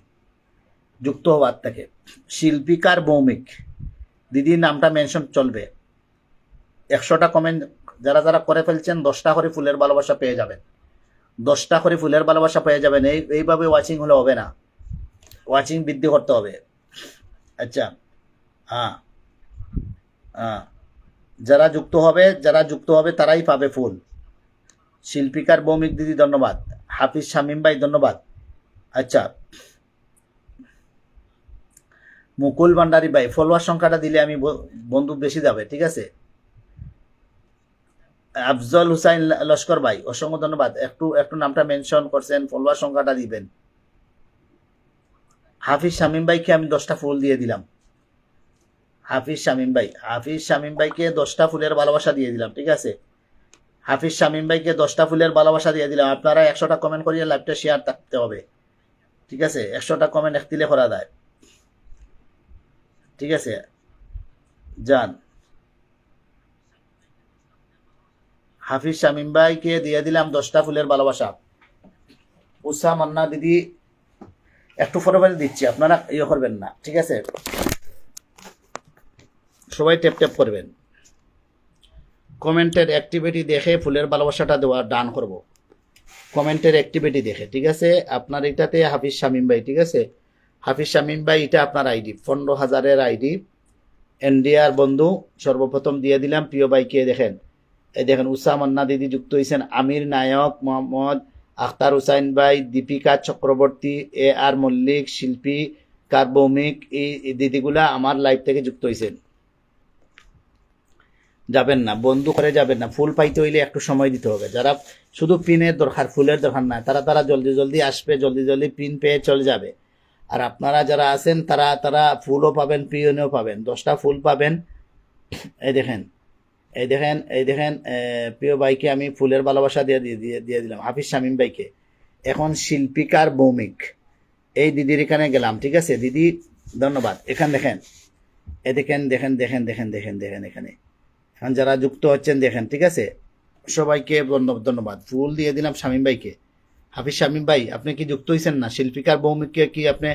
যুক্ত হওয়ার থেকে। শিল্পিকার ভৌমিক দিদির নামটা মেনশন চলবে। 100টা কমেন্ট যারা যারা করে ফেলছেন, 10টা করে ফুলের ভালোবাসা পেয়ে যাবেন, 10টা করে ফুলের ভালোবাসা পেয়ে যাবেন। এইভাবে ওয়াচিং হলে হবে না, ওয়াচিং বৃদ্ধি করতে হবে। আচ্ছা, হ্যাঁ, হ্যাঁ, যারা যুক্ত হবে তারাই পাবে ফুল। শিল্পিকার ভৌমিক দিদি, ধন্যবাদ। হাফিজ শামীম ভাই, ধন্যবাদ। আচ্ছা, মুকুল ভান্ডারি ভাই, ফলোয়ার সংখ্যাটা দিলে আমি বন্ধু বেশি যাবে, ঠিক আছে? আফজল হুসাইন লস্কর ভাই, অসংখ্য ধন্যবাদ। একটু একটু নামটা মেনশন করছেন, ফলোয়ার সংখ্যাটা দিবেন। হাফিজ শামীম ভাইকে আমি 10টা ফুল দিয়ে দিলাম। হাফিজ শামীম ভাইকে 10টা ফুলের ভালোবাসা দিয়ে দিলাম, ঠিক আছে? হাফিজ শামীম ভাইকে 10টা ফুলের ভালোবাসা দিয়ে দিলাম। আপনারা 100টা কমেন্ট করিয়ে লাইভটা শেয়ার থাকতে হবে, ঠিক আছে? 100টা কমেন্ট এক দিলে করা যায়, ঠিক আছে? যান, হাফিজ শামীম ভাইকে দিয়ে দিলাম 10টা ফুলের ভালোবাসা। উষা মান্না দিদি একটু ফটোফটো দিচ্ছি, আপনারা ইয়ে করবেন না, ঠিক আছে? সবাই ট্যাপ ট্যাপ করবেন। কমেন্টের অ্যাক্টিভিটি দেখে ফুলের ভালোবাসাটা দেওয়া ডান করব। কমেন্টের অ্যাক্টিভিটি দেখে, ঠিক আছে? আপনার এটাতে হাফিজ শামীম ভাই, ঠিক আছে? হাফিজ শামীম ভাই, এটা আপনার আইডি 15,000-এর আইডি। এনডিআর বন্ধু সর্বপ্রথম দিয়ে দিলাম। প্রিয় ভাইকে দেখেন, এই দেখেন উসামান্না দিদি যুক্ত হয়েছেন, আমির নায়ক, মোহাম্মদ আখতার হুসাইন ভাই, দীপিকা চক্রবর্তী, এ আর মল্লিক, শিল্পী কার্বৌমিক, এই দিদিগুলা আমার লাইভ থেকে যুক্ত হয়েছেন। যাবেন না বন্ধু করে, যাবেন না। ফুল পাইতে হইলে একটু সময় দিতে হবে। যারা শুধু পিনের দরকার, ফুলের দরকার না, তারা জলদি জলদি আসবে, জলদি জলদি পিন পেয়ে চলে যাবে। আর আপনারা যারা আছেন তারা ফুলও পাবেন, পিওনেও পাবেন, 10টা ফুল পাবেন। এই দেখেন, প্রিয় ভাইকে আমি ফুলের ভালোবাসা দিয়ে দিলাম, হাফিজ শামীম ভাইকে। এখন শিল্পিকার ভৌমিক, এই দিদির এখানে গেলাম, ঠিক আছে? দিদি ধন্যবাদ। এখানে দেখেন, দেখেন এখানে এখন যারা যুক্ত হচ্ছেন দেখেন, ঠিক আছে? সবাইকে ধন্যবাদ। ফুল দিয়ে দিলাম শামীম ভাইকে। হাফিজ শামীম ভাই, আপনি কি যুক্ত হয়েছেন না? শিল্পিকার ভৌমিককে কি আপনি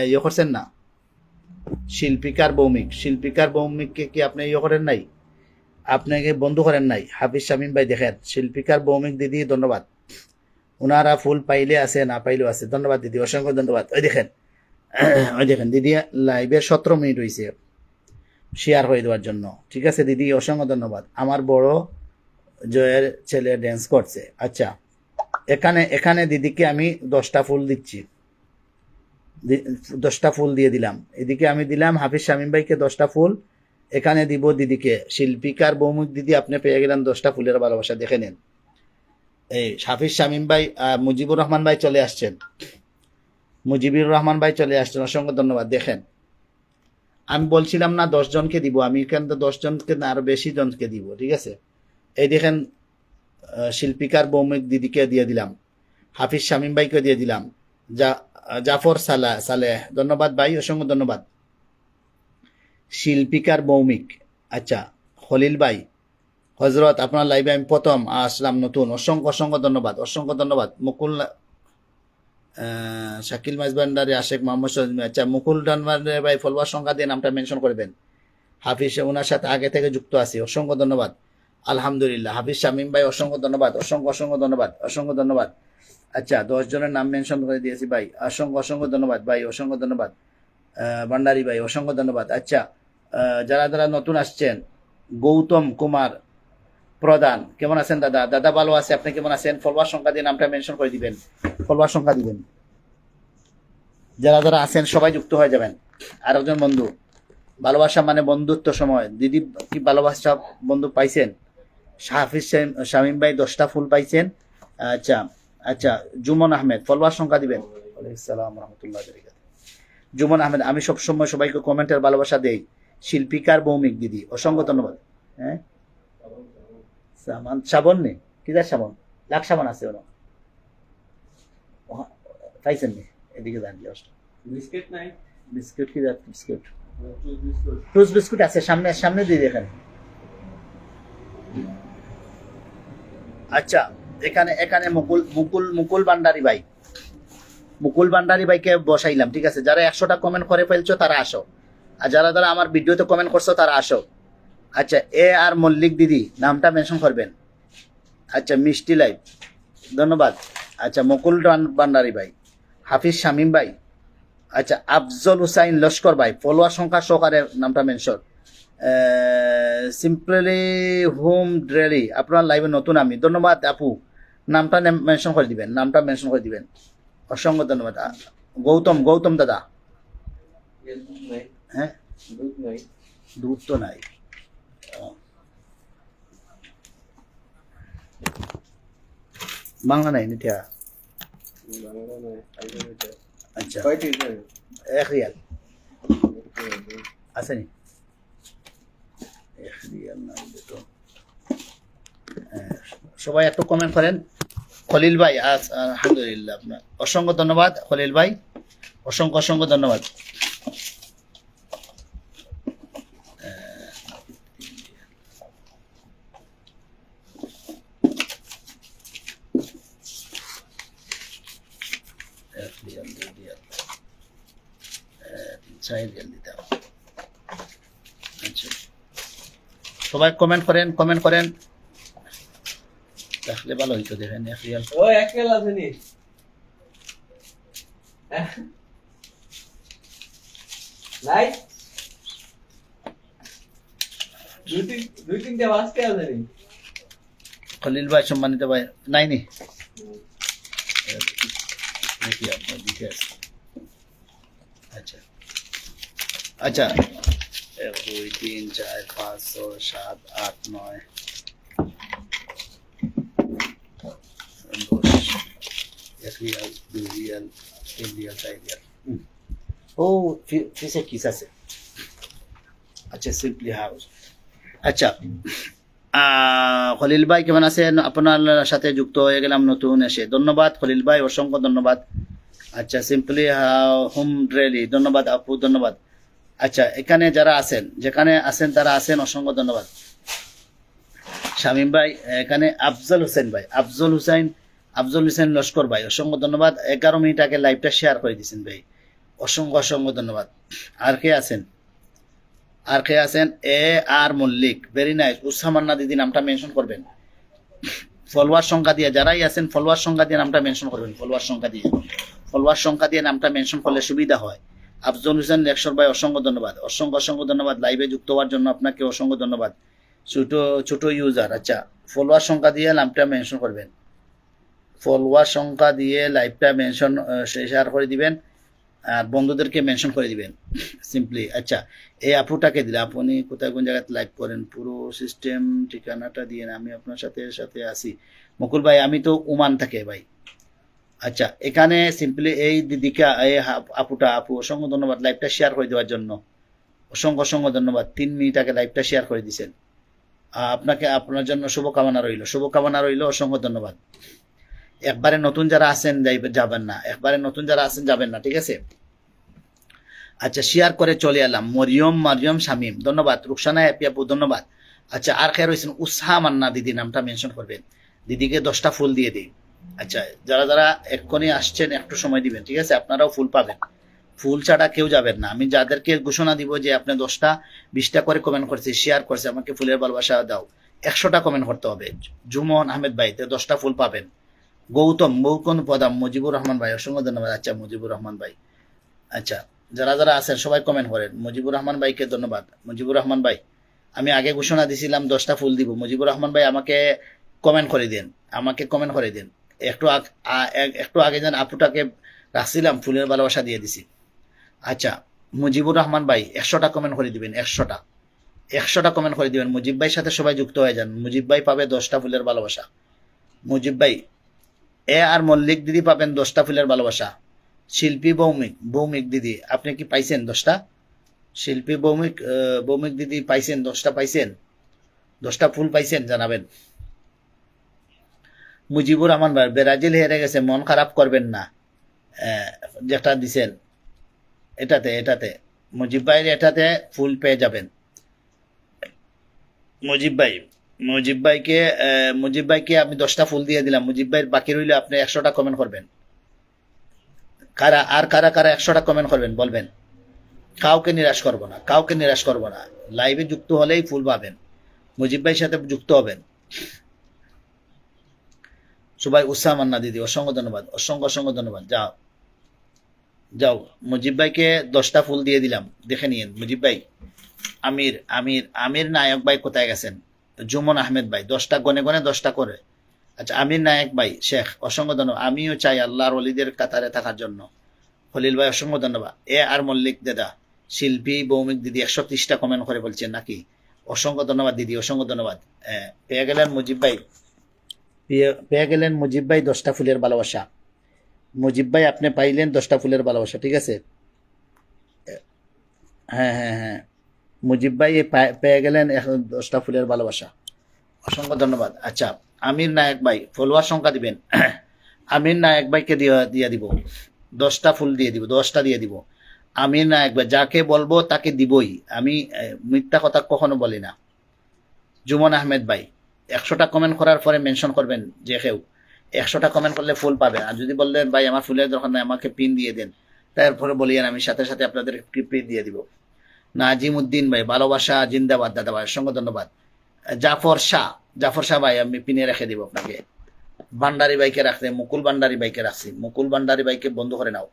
ইয়ে করছেন না? শিল্পিকার ভৌমিককে কি আপনি ইয়ে করেন নাই? আপনাকে বন্ধু করেন নাই? হাফিজ শামীম ভাই দেখেন, শিল্পিকার ভৌমিক দিদি ধন্যবাদ। ওনারা ফুল পাইলে আছে, না পাইলেও আছে। ধন্যবাদ দিদি, অসংখ্য ধন্যবাদ। ওই দেখেন দিদি লাইভে 17 মিনিট হয়েছে শেয়ার হয়ে দেওয়ার জন্য, ঠিক আছে দিদি? অসংখ্য ধন্যবাদ। আমার বড় জয়ের ছেলে ড্যান্স করছে। আচ্ছা, এখানে দিদিকে আমি 10টা ফুল দিচ্ছি, 10টা ফুল দিয়ে দিলাম। এদিকে আমি দিলাম হাফিজ শামীম ভাইকে 10টা ফুল, এখানে দিব দিদিকে। শিল্পিকার ভৌমিক দিদি, আপনি পেয়ে গেলেন 10টা ফুলের ভালোবাসা। দেখে নেন, এই হাফিজ শামীম ভাই, মুজিবুর রহমান ভাই চলে আসছেন, অসংখ্য ধন্যবাদ। দেখেন, আমি বলছিলাম না 10 জনকে দিব, আমি এখানে তো 10 জনকে না, আরো বেশি জনকে দিব, ঠিক আছে? এই দেখেন, শিল্পিকার ভৌমিক দিদিকে দিয়ে দিলাম, হাফিজ শামীম ভাইকে দিয়ে দিলাম, জাফর সালেহ ধন্যবাদ ভাই, অসংখ্য ধন্যবাদ। শিল্পিকার ভৌমিক, আচ্ছা খলিল ভাই, হজরত আপনার লাইভে আমি প্রথম আসলাম, নতুন, অসংখ্য ধন্যবাদ। মুকুল শাকিল মাইজবান্ডারি, আশেক মোহাম্মদ সজমি। আচ্ছা, মুকুল ডানবান্ডারি ভাই ফলোয়ার সংখ্যা দিয়ে নামটা মেনশন করবেন। হাফিজ ওনার সাথে আগে থেকে যুক্ত আছি, অসংখ্য ধন্যবাদ। আলহামদুলিল্লাহ। হাফিজ শামীম ভাই অসংখ্য ধন্যবাদ, অসংখ্য ধন্যবাদ। আচ্ছা, 10 জনের নাম মেনশন করে দিয়েছি ভাই, অসংখ্য ধন্যবাদ ভাই, অসংখ্য ধন্যবাদ। ভান্ডারি ভাই অসংখ্য ধন্যবাদ। আচ্ছা, যারা নতুন আসছেন, গৌতম কুমার প্রধান, কেমন আছেন দাদা? দাদা ভালো আছে, আপনি কেমন আছেন? ফলোয়ার সংখ্যা দিয়ে নামটা মেনশন করে দিবেন, ফলোয়ার সংখ্যা দিবেন। যারা আছেন সবাই যুক্ত হয়ে যাবেন। আর একজন বন্ধু, ভালোবাসা মানে বন্ধুত্ব সময়। দিদি কি ভালোবাসা বন্ধু পাইছেন? হাফিজ শামীম ভাই 10টা ফুল পাইছেন। আচ্ছা, জুমন আহমেদ, ফলোয়ার সংখ্যা দিবেন। ওয়ালাইকুম রহমতুল্লাহ। জুমন আহমেদ, আমি সবসময় সবাইকে কমেন্টের ভালোবাসা দেই। শিল্পিকার ভৌমিক দিদি, অসংখ্য ধন্যবাদ। হ্যাঁ, সাবন নেই, কিদার সাবন? লাখ সাবান আছে ওরা পাইছেন নি? এদিকে যান, বিস্কিট নাই, বিস্কিট কি বিস্কুট? টুস বিস্কুট আছে, সামনে দিয়ে দেখেন। আচ্ছা, এখানে মুকুল ভান্ডারি ভাইকে বসাইলাম, ঠিক আছে? যারা 100টা কমেন্ট করে ফেলছো তারা আসো, আর যারা আমার ভিডিওতে কমেন্ট করছো তারা আসো। আচ্ছা, এ আর মল্লিক দিদি নামটা মেনশন করবেন। আচ্ছা, মিষ্টি লাইভ ধন্যবাদ। আচ্ছা, মুকুল ভান্ডারি ভাই, হাফিজ শামীম ভাই, আচ্ছা আফজল হুসাইন লস্কর ভাই, ফলোয়ার সংখ্যা সহকারে নামটা মেনশন। সিম্পলি হোম ড্রেলি, আপনার লাইভে নতুন আমি, ধন্যবাদ আপু, নামটা মেনশন করে দিবেন, অসংখ্য ধন্যবাদ। গৌতম দাদা, হ্যাঁ দুধ তো নাই, বাংলা নাই নিটা। আচ্ছা, 1 রিয়াল আছে নি? 1 রিয়াল না তো। সবাই একটু কমেন্ট করেন। খলিল ভাই, আলহামদুলিল্লাহ, আপনার অসংখ্য ধন্যবাদ। খলিল ভাই অসংখ্য ধন্যবাদ। সবাই কমেন্ট করেন দেখলে ভালো হইতো দেখেন এক রিয়াল ও একেল আছে নি নাই দুই তিনটে বাজতে আছে নি খলিল ভাই সম্মানিত ভাই নাই নি দেখি আপনার দিকে আছে আচ্ছা আচ্ছা 1 2 3 4 5 6 7 8 9 10 রিয়াল 2 রিয়াল 3 রিয়াল 4 রিয়াল ও ফিসে কিস আছে আচ্ছা সিম্পলি হাউস আচ্ছা খলিল ভাই কেমন আছেন আপনার সাথে যুক্ত হয়ে গেলাম নতুন এসে ধন্যবাদ খলিল ভাই অসংখ্য ধন্যবাদ আচ্ছা সিম্পলি হোম ড্রেলি ধন্যবাদ আপু ধন্যবাদ আচ্ছা এখানে যারা আছেন যেখানে আছেন তারা আছেন অসংখ্য ধন্যবাদ শামীম ভাই এখানে আফজল হোসেন ভাই আফজল হোসেন লস্কর ভাই অসংখ্য ধন্যবাদ 11 মিনিট আগে লাইভটা শেয়ার করে দিয়েছেন ভাই অসংখ্য ধন্যবাদ আর কে আছেন এ আর মল্লিক ভেরি নাইস উসামান্না দিদি নামটা মেনশন করবেন ফলোয়ার সংখ্যা দিয়ে যারাই আছেন ফলোয়ার সংখ্যা দিয়ে নামটা মেনশন করবেন ফলোয়ার সংখ্যা দিয়ে নামটা মেনশন করলে সুবিধা হয় আফজল হোসেন লেকশর ভাই অসংখ্য ধন্যবাদ লাইভে যুক্ত হওয়ার জন্য আপনাকে অসংখ্য ধন্যবাদ ছোট ইউজার আচ্ছা ফলোয়ার সংখ্যা দিয়ে নামটা মেনশন করবেন ফলোয়ার সংখ্যা দিয়ে লাইভটা মেনশন শেয়ার করে দিবেন আর বন্ধুদেরকে মেনশন করে দিবেন সিম্পলি আচ্ছা এই আপুটাকে দিলে আপনি কোথায় কোন জায়গাতে লাইভ করেন পুরো সিস্টেম ঠিকানাটা দিয়ে আমি আপনার সাথে আসি মুকুল ভাই আমি তো ওমান থাকে ভাই আচ্ছা এখানে সিম্পলি এই দিদিকে এই আপু অসংখ্য ধন্যবাদ লাইভটা শেয়ার করে দেওয়ার জন্য অসংখ্য ধন্যবাদ 3 মিনিট আগে লাইভটা শেয়ার করে দিয়েছেন আপনার জন্য শুভকামনা রইল অসংখ্য ধন্যবাদ একবারে নতুন যারা আছেন যাবেন না ঠিক আছে আচ্ছা শেয়ার করে চলে এলাম মরিয়ম শামীম ধন্যবাদ রুকসানা হ্যাপি আপু ধন্যবাদ আচ্ছা আর কে রয়েছেন উৎসাহ মান্না দিদি নামটা মেনশন করবেন দিদিকে 10টা ফুল দিয়ে দিই আচ্ছা যারা এক্ষুনি আসছেন একটু সময় দিবেন ঠিক আছে আপনারাও ফুল পাবেন ফুল ছাড়া কেউ যাবেন না আমি যাদেরকে ঘোষণা দিব যে আপনি 10টা 20টা করে কমেন্ট করছে শেয়ার করছে আমাকে ফুলের ভালোবাসা দাও 100টা কমেন্ট করতে হবে জুমন আহমেদ ভাই 10টা ফুল পাবেন গৌতম পদাম মুজিবুর রহমান ভাই অসংখ্য ধন্যবাদ আচ্ছা মুজিবুর রহমান ভাই আচ্ছা যারা আছেন সবাই কমেন্ট করেন মুজিবুর রহমান ভাইকে ধন্যবাদ মুজিবুর রহমান ভাই আমি আগে ঘোষণা দিছিলাম 10টা ফুল দিব মুজিবুর রহমান ভাই আমাকে কমেন্ট করে দেন একটু আগে যেন আপুটাকে রাখছিলাম ফুলের ভালোবাসা দিয়ে দিছি আচ্ছা মুজিবুর রহমান ভাই 100টা কমেন্ট করে দিবেন 100টা কমেন্ট করে দিবেন মুজিব ভাইয়ের সাথে সবাই যুক্ত হয়ে যান মুজিব ভাই পাবে 10টা ফুলের ভালোবাসা মুজিব ভাই এ আর মল্লিক দিদি পাবেন 10টা ফুলের ভালোবাসা শিল্পী ভৌমিক দিদি আপনি কি পাইছেন 10টা শিল্পী ভৌমিক দিদি পাইছেন 10টা ফুল পাইছেন জানাবেন মুজিবুর রহমান ভাই ব্রাজিল হেরে গেছে মন খারাপ করবেন না যেটা দিছেন এটাতে মুজিব ভাইয়ের এটাতে ফুল পেয়ে যাবেন মুজিব ভাইকে আমি 10টা ফুল দিয়ে দিলাম মুজিব ভাইয়ের বাকি রইলে আপনি 100টা কমেন্ট করবেন কারা 100টা কমেন্ট করবেন বলবেন কাউকে নিরাশ করব না লাইভে যুক্ত হলেই ফুল পাবেন মুজিব ভাইয়ের সাথে যুক্ত হবেন সবাই উৎসাহ মান্না দিদি অসংখ্য ধন্যবাদ যাও মুজিব ভাইকে 10টা ফুল দিয়ে দিলাম দেখে নিন মুজিব ভাই আমির নায়ক ভাই কোথায় গেছেন জুমন আহমেদ ভাই 10টা গনে 10টা করে আচ্ছা আমির নায়ক ভাই শেখ অসংখ্য ধন্যবাদ আমিও চাই আল্লাহর ওলিদের কাতারে থাকার জন্য খলিল ভাই অসংখ্য ধন্যবাদ এ আর মল্লিক দাদা শিল্পী ভৌমিক দিদি 130টা কমেন্ট করে বলছেন নাকি অসংখ্য ধন্যবাদ দিদি অসংখ্য ধন্যবাদ পেয়ে গেলেন মুজিব ভাই 10টা ফুলের ভালোবাসা মুজিব ভাই আপনি পাইলেন 10টা ফুলের ভালোবাসা ঠিক আছে হ্যাঁ মুজিব ভাই পেয়ে গেলেন 10টা ফুলের ভালোবাসা অসংখ্য ধন্যবাদ আচ্ছা আমির নায়ক ভাই ফলোয়ার সংখ্যা দিবেন আমির নায়ক ভাইকে দিয়ে দিব 10টা ফুল দিয়ে দিব 10টা দিয়ে দিব আমির নায়ক ভাই যাকে বলবো তাকে দিবই আমি মিথ্যা কথা কখনো বলি না জুমন আহমেদ ভাই 100টা কমেন্ট করার পরে মেনশন করবেন যে কেউ 100টা কমেন্ট করলে ফুল পাবেন আর যদি বললেন ভাই আমার ফুলের দরকার নাই আমাকে পিন দিয়ে দেন তারপরে বলিয়েন আমি সাথে আপনাদের পিন দিয়ে দিব নাজিম উদ্দিন ভাই ভালোবাসা জিন্দাবাদ দাদা ভাই অসংখ্য ধন্যবাদ জাফর শাহ ভাই আমি পিনে রেখে দিব আপনাকে। ভান্ডারি ভাইকে রাখতে, মুকুল ভান্ডারি ভাইকে রাখছি, মুকুল ভান্ডারি ভাইকে বন্ধ করে নাও।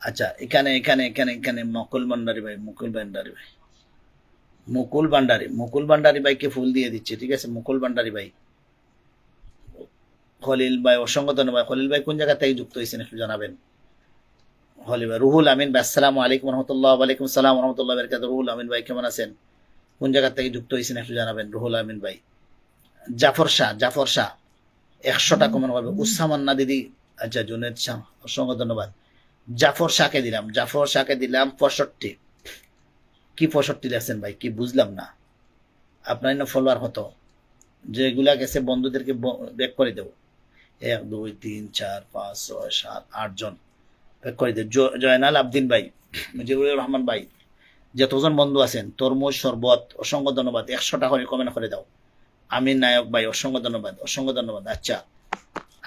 আচ্ছা এখানে এখানে এখানে এখানে মুকুল ভান্ডারি ভাই, মুকুল ভান্ডারি ভাইকে ফুল দিয়ে দিচ্ছে, ঠিক আছে। মুকুল ভান্ডারি ভাই, খলিল ভাই অসংখ্য ধন্যবাদ। খলিল ভাই কোন জায়গা থেকে যুক্ত হয়েছেন একটু জানাবেন। খলিল ভাই, রুহুল আমিন ভাই আসসালামু আলাইকুম রহমতুল্লাহ। ওয়ালাইকুম সালাম রহমতুল্লাহ বারাকাতুহু। রুহুল আমিন ভাই কেমন আছেন, কোন জায়গা থেকে যুক্ত হয়েছেন একটু জানাবেন রুহুল আমিন ভাই। জাফর শাহ 100টা কমেন্ট করবে। উসামান্না দিদি, আচ্ছা জুনেদ শাহ অসংখ্য ধন্যবাদ। জাফর শাহকে দিলাম 65। কি 65 লেখছেন ভাই, কি বুঝলাম না। আপনার ফলোয়ার কত, যেগুলা গেছে বন্ধুদেরকে ব্যাক করে দেব। 1 2 3 4 5 6 7 8 জন ব্যাক করে দেব। জয়নাল আবদিন ভাই, মুজিবুর রহমান ভাই, যতজন বন্ধু আছেন, তরমুজ শরবত অসংখ্য ধন্যবাদ। 100টা করে কমেন্ট করে দাও। আমিন নায়ক ভাই অসংখ্য ধন্যবাদ। আচ্ছা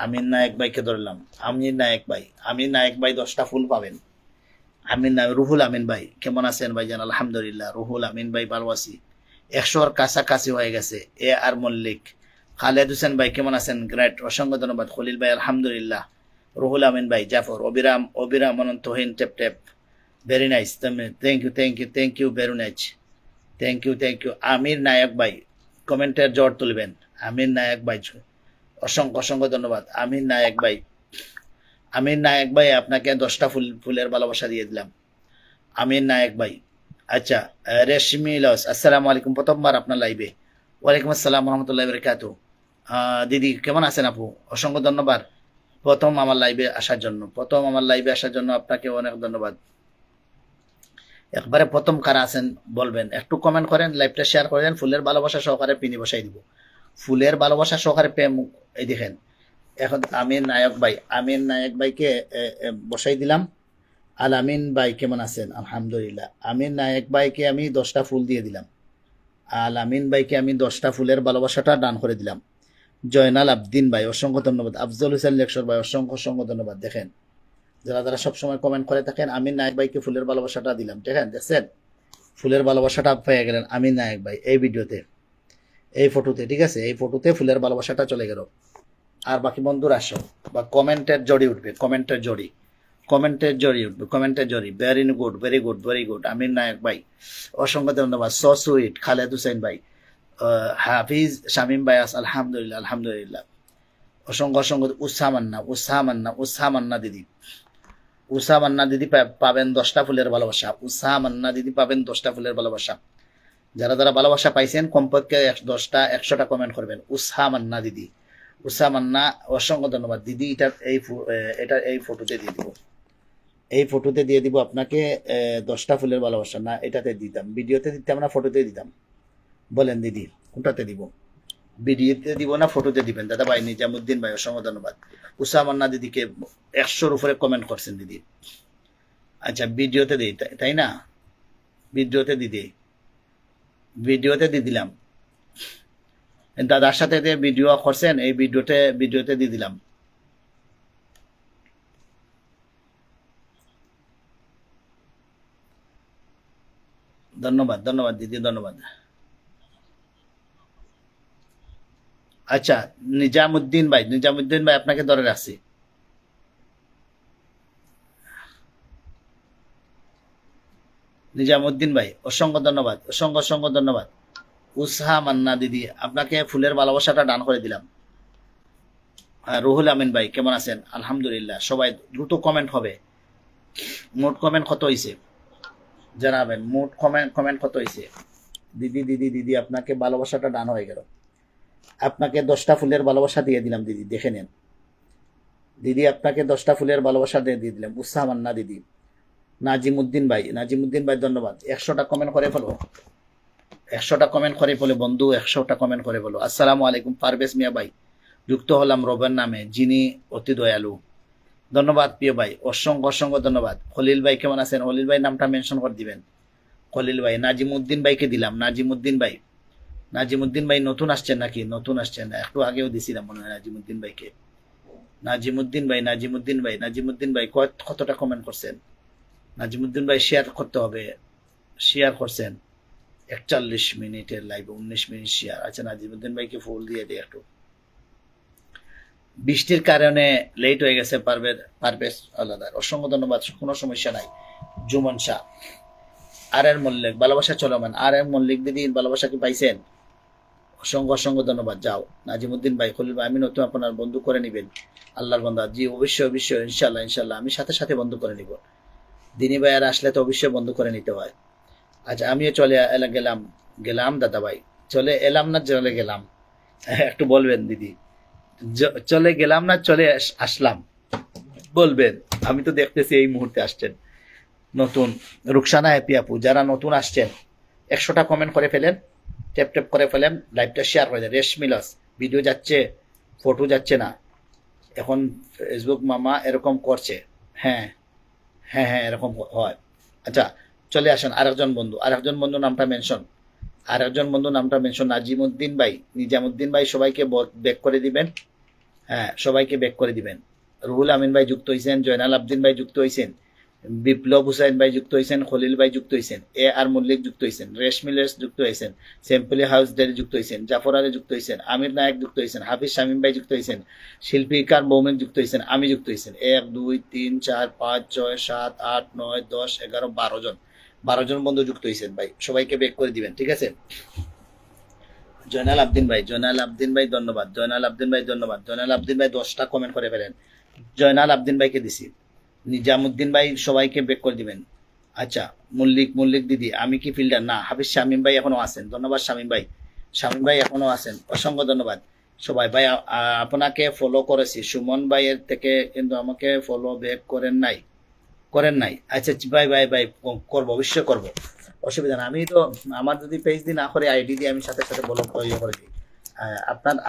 আমিন নায়ক ভাইকে ধরলাম। আমিন নায়ক ভাই 10টা ফুল পাবেন। রুহুল আমিন ভাই কেমন আছেন ভাই জান? আলহামদুলিল্লাহ। রুহুল আমিন ভাই ভালো আছি। 100-র কাছাকাছি হয়ে গেছে। এ আর মল্লিক, খালেদ হোসেন ভাই কেমন আছেন? গ্রেট, অসংখ্য ধন্যবাদ। খলিল ভাই আলহামদুলিল্লাহ। রুহুল আমিন ভাই, জাফর, অবিরাম অনন্ত হীন টেপ very nice. Thank you very nice. Thank you. Amir Nayak ভাই কমেন্টের জোর তুলবেন। আমির নায়ক ভাই অসংখ্য ধন্যবাদ। আমির নায়ক ভাই আপনাকে 10টা ফুলের ভালোবাসা দিয়ে দিলাম। আমির নায়ক ভাই। আচ্ছা রেশমি লস, আসসালামু আলাইকুম, প্রথমবার আপনার লাইভে। ওয়ালাইকুম আসসালাম রহমতুল্লাহ বারাকাতুহু। দিদি কেমন আছেন আপু? অসংখ্য ধন্যবাদ প্রথম আমার লাইভে আসার জন্য আপনাকে অনেক ধন্যবাদ। একবারে প্রথম কারা আছেন বলবেন, একটু কমেন্ট করেন, লাইভটা শেয়ার করে দেন। ফুলের ভালোবাসা সহকারে পিনি বসাই দিব। ফুলের ভালোবাসা সহকারে এই দেখেন। এখন আমির নায়ক ভাইকে বসাই দিলাম। আল আমিন ভাই কেমন আছেন? আলহামদুলিল্লাহ। আমির নায়ক ভাইকে আমি 10টা ফুল দিয়ে দিলাম। আল আমিন ভাইকে আমি 10টা ফুলের ভালোবাসাটা দান করে দিলাম। জয়নাল আবদিন ভাই অসংখ্য ধন্যবাদ। আফজল হোসেন লেকশর ভাই অসংখ্য ধন্যবাদ। দেখেন যারা সবসময় কমেন্ট করে থাকেন, আমির নায়ক ভাইকে ফুলের ভালোবাসাটা দিলাম। দেখছেন ফুলের ভালোবাসাটা পেয়ে গেলেন আমির নায়ক ভাই এই ভিডিওতে, এই ফটোতে, ঠিক আছে। এই ফটোতে ফুলের ভালোবাসাটা চলে গেল। আর বাকি বন্ধুরা আসো, বা কমেন্টের জড়ি উঠবে, কমেন্টের জড়ি। Very good. আমির নায়ক ভাই অসংখ্য ধন্যবাদ। So sweet. খালেদ হোসেন ভাই, হাফিজ শামিম ভাই, আলহামদুলিল্লাহ। অসংখ্য উসামান্না দিদি পাবেন 10টা ফুলের ভালোবাসা। যারা ভালোবাসা পাইছেন কমপক্ষে 100টা কমেন্ট করবেন। উসামান্না দিদি, অসংখ্য ধন্যবাদ দিদি। এই ফটোতে দিয়ে দিব আপনাকে 10টা ফুলের ভালোবাসা। না এটাতে দিতাম, ভিডিওতে দিতাম না, ফটোতে দিতাম। বলেন দিদি কোনটাতে দিব? ভিডিওতে দিব না ফটোতে দিবেন? দাদা ভাই নিজামুদ্দিন ভাই অসংখ্য ধন্যবাদ। উসামান্না দিদিকে 100-র উপরে কমেন্ট করছেন দিদি। আচ্ছা ভিডিওতে দিই, তাই না? ভিডিওতে দিয়ে দিলাম। দাদার সাথে যে ভিডিও করছেন এই ভিডিওতে দিয়ে দিলাম। ধন্যবাদ দিদি, ধন্যবাদ। আচ্ছা নিজামুদ্দিন ভাই আপনাকে ধরে রাখছি। নিজামুদ্দিন ভাই অসংখ্য ধন্যবাদ। উসহা মান্না দিদি আপনাকে ফুলের ভালোবাসাটা দান করে দিলাম। রুহুল আমিন ভাই কেমন আছেন? আলহামদুলিল্লাহ। সবাই দ্রুত কমেন্ট হবে। মোট কমেন্ট কত হয়েছে জানাবেন। মোট কমেন্ট কত হয়েছে? দিদি আপনাকে ভালোবাসাটা দান হয়ে গেল। আপনাকে 10টা ফুলের ভালোবাসা দিয়ে দিলাম দিদি, দেখে নেন। দিদি আপনাকে 10টা ফুলের ভালোবাসা দিয়ে দিলাম। উসহা মান্না দিদি। নাজিমুদ্দিন ভাই ধন্যবাদ। 100টা কমেন্ট করে ফেলো। 100টা কমেন্ট করে বলে বন্ধু, 100টা কমেন্ট করে বলো। আসসালামু আলাইকুম। পারভেজ মিয়া ভাই যুক্ত হলাম রবের নামে, যিনি অতি দয়ালু। ধন্যবাদ প্রিয় ভাই, অসংখ্য ধন্যবাদ। খলিল ভাই কেমন আছেন? খলিল ভাই নামটা মেনশন করে দিবেন। খলিল ভাই। নাজিমুদ্দিন ভাইকে দিলাম। নাজিমুদ্দিন ভাই নতুন আসছেন নাকি? নতুন আসছেন, একটু আগেও দিছিলাম মনে হয় নাজিমুদ্দিন ভাইকে। নাজিমুদ্দিন ভাই কতটা কমেন্ট করছেন? নাজিমুদ্দিন ভাই শেয়ার করতে হবে। শেয়ার করছেন, 41 মিনিটের লাইভ, 19 মিনিট শেয়ার। আচ্ছা, নাজিমুদ্দিন ভাইকে ফুল দিয়ে দিই একটু। বৃষ্টির কারণে লেট হয়ে গেছে, পারভেজ আলাদার অসংখ্য ধন্যবাদ, কোনো সমস্যা নাই। জুমন শাহ, আর এর মল্লিক, ভালোবাসা চলমান। আর এর মল্লিক দিদি, ভালোবাসা কি পাইছেন? অসংখ্য অসংখ্য ধন্যবাদ। যাও নাজিমুদ্দিন ভাই, খলিল ভাই, আমি নতুন আপনার বন্ধু করে নিবেন আল্লাহর বান্দা। জি অবশ্যই অবশ্যই, ইনশাল্লাহ ইনশাল্লাহ, আমি সাথে সাথে বন্ধ করে নিব। দিনী ভাই আর আসলে তো অবশ্যই বন্ধ করে নিতে হয়। আচ্ছা, আমিও চলে গেলাম গেলাম দাদা ভাই, চলে এলাম না চলে গেলাম? একটু বলবেন দিদি, চলে গেলাম না চলে আসলাম বলবেন? আমি তো দেখতেছি এই মুহূর্তে আসছেন নতুন। রুকসানা হ্যাপি আপু, যারা নতুন আসছেন 100টা কমেন্ট করে ফেলেন, ট্যাপ ট্যাপ করে ফেলেন, লাইভটা শেয়ার করে দেন। রেশমিলস, ভিডিও যাচ্ছে, ফটো যাচ্ছে না। এখন ফেসবুক মামা এরকম করছে। হ্যাঁ হ্যাঁ হ্যাঁ, এরকম হয়। আচ্ছা, চলে আসেন আরেকজন বন্ধু নামটা মেনশন, নাজিমুদ্দিন ভাই, নিজামুদ্দিন ভাই, সবাইকে ব্যাক করে দিবেন। হ্যাঁ, সবাইকে ব্যাক করে দিবেন। রুহুল আমিন ভাই যুক্ত হয়েছেন, জয়নাল আবদিন ভাই যুক্ত হয়েছেন, বিপ্লব হুসাইন ভাই যুক্ত হয়েছেন, খলিল ভাই যুক্ত হয়েছেন, এ আর মল্লিক যুক্ত হয়েছেন, রেশমিলেস যুক্ত হয়েছেন, সেম্পলি হাউস ডেরি যুক্ত হয়েছেন, জাফর আলী যুক্ত হয়েছেন, আমির নায়ক যুক্ত হয়েছেন, হাফিজ শামীম ভাই যুক্ত হয়েছেন, শিল্পীকার ভৌমিক যুক্ত হয়েছেন, আমি যুক্ত হয়েছেন। 1 2 3 4 5 6 7 8 9 10 11 12 জন, 12 জন বন্ধু যুক্ত হয়েছেন ভাই, সবাইকে ব্যাক করে দিবেন, ঠিক আছে? জয়নাল আবদিন ভাই, ধন্যবাদ। জয়নাল আবদিন ভাই 10টা কমেন্ট করে ফেলেন। জয়নাল আবদিন ভাইকে দিছি। নিজামুদ্দিন ভাই সবাইকে ব্যাক করে দিবেন। আচ্ছা, মল্লিক দিদি, আমি কি ফিল্ডার না? হাফিজ শামীম ভাই এখনো আছেন, ধন্যবাদ। শামীম ভাই এখনো আছেন, অসংখ্য ধন্যবাদ। সবাই ভাই, আপনাকে ফলো করেছি সুমন ভাইয়ের থেকে, কিন্তু আমাকে ফলো ব্যাক করেন নাই। আচ্ছা ভাই করবো, অবশ্যই করবো, অসুবিধা না। আমি তো, আমার যদি পেজ দিয়ে না করে আইডি দিয়ে আমি সাথে সাথে বলো ইয়ে করে দিই।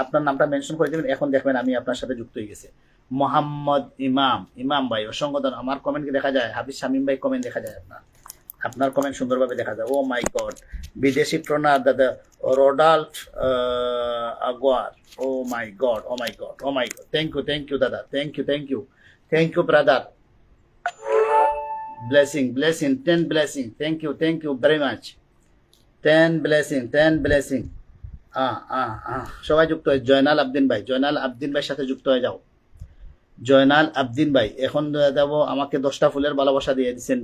আপনার নামটা মেনশন করে দিবেন, এখন দেখবেন আমি আপনার সাথে যুক্ত হয়ে গেছে। মোহাম্মদ ইমাম ভাই, অসংখ্য ধন্যবাদ। আমার কমেন্ট কি দেখা যায়? হাফিজ শামীম ভাই কমেন্ট দেখা যায়? আপনার কমেন্ট সুন্দরভাবে দেখা যায়। ও মাই গড, বিদেশি প্রণার দাদা রোডাল্ফ আগোয়ার, oh my god, thank you দাদা, thank you brother. blessing 10 blessing, thank you very much, 10 blessing। সবাই যুক্ত হয়। জয়নাল আবদিন ভাই সাথে যুক্ত হয়ে যাও। জয়নাল আবদিন ভাই, এখন দেবো, আমাকে 10টা ফুলের ভালোবাসা দিয়ে দিচ্ছেন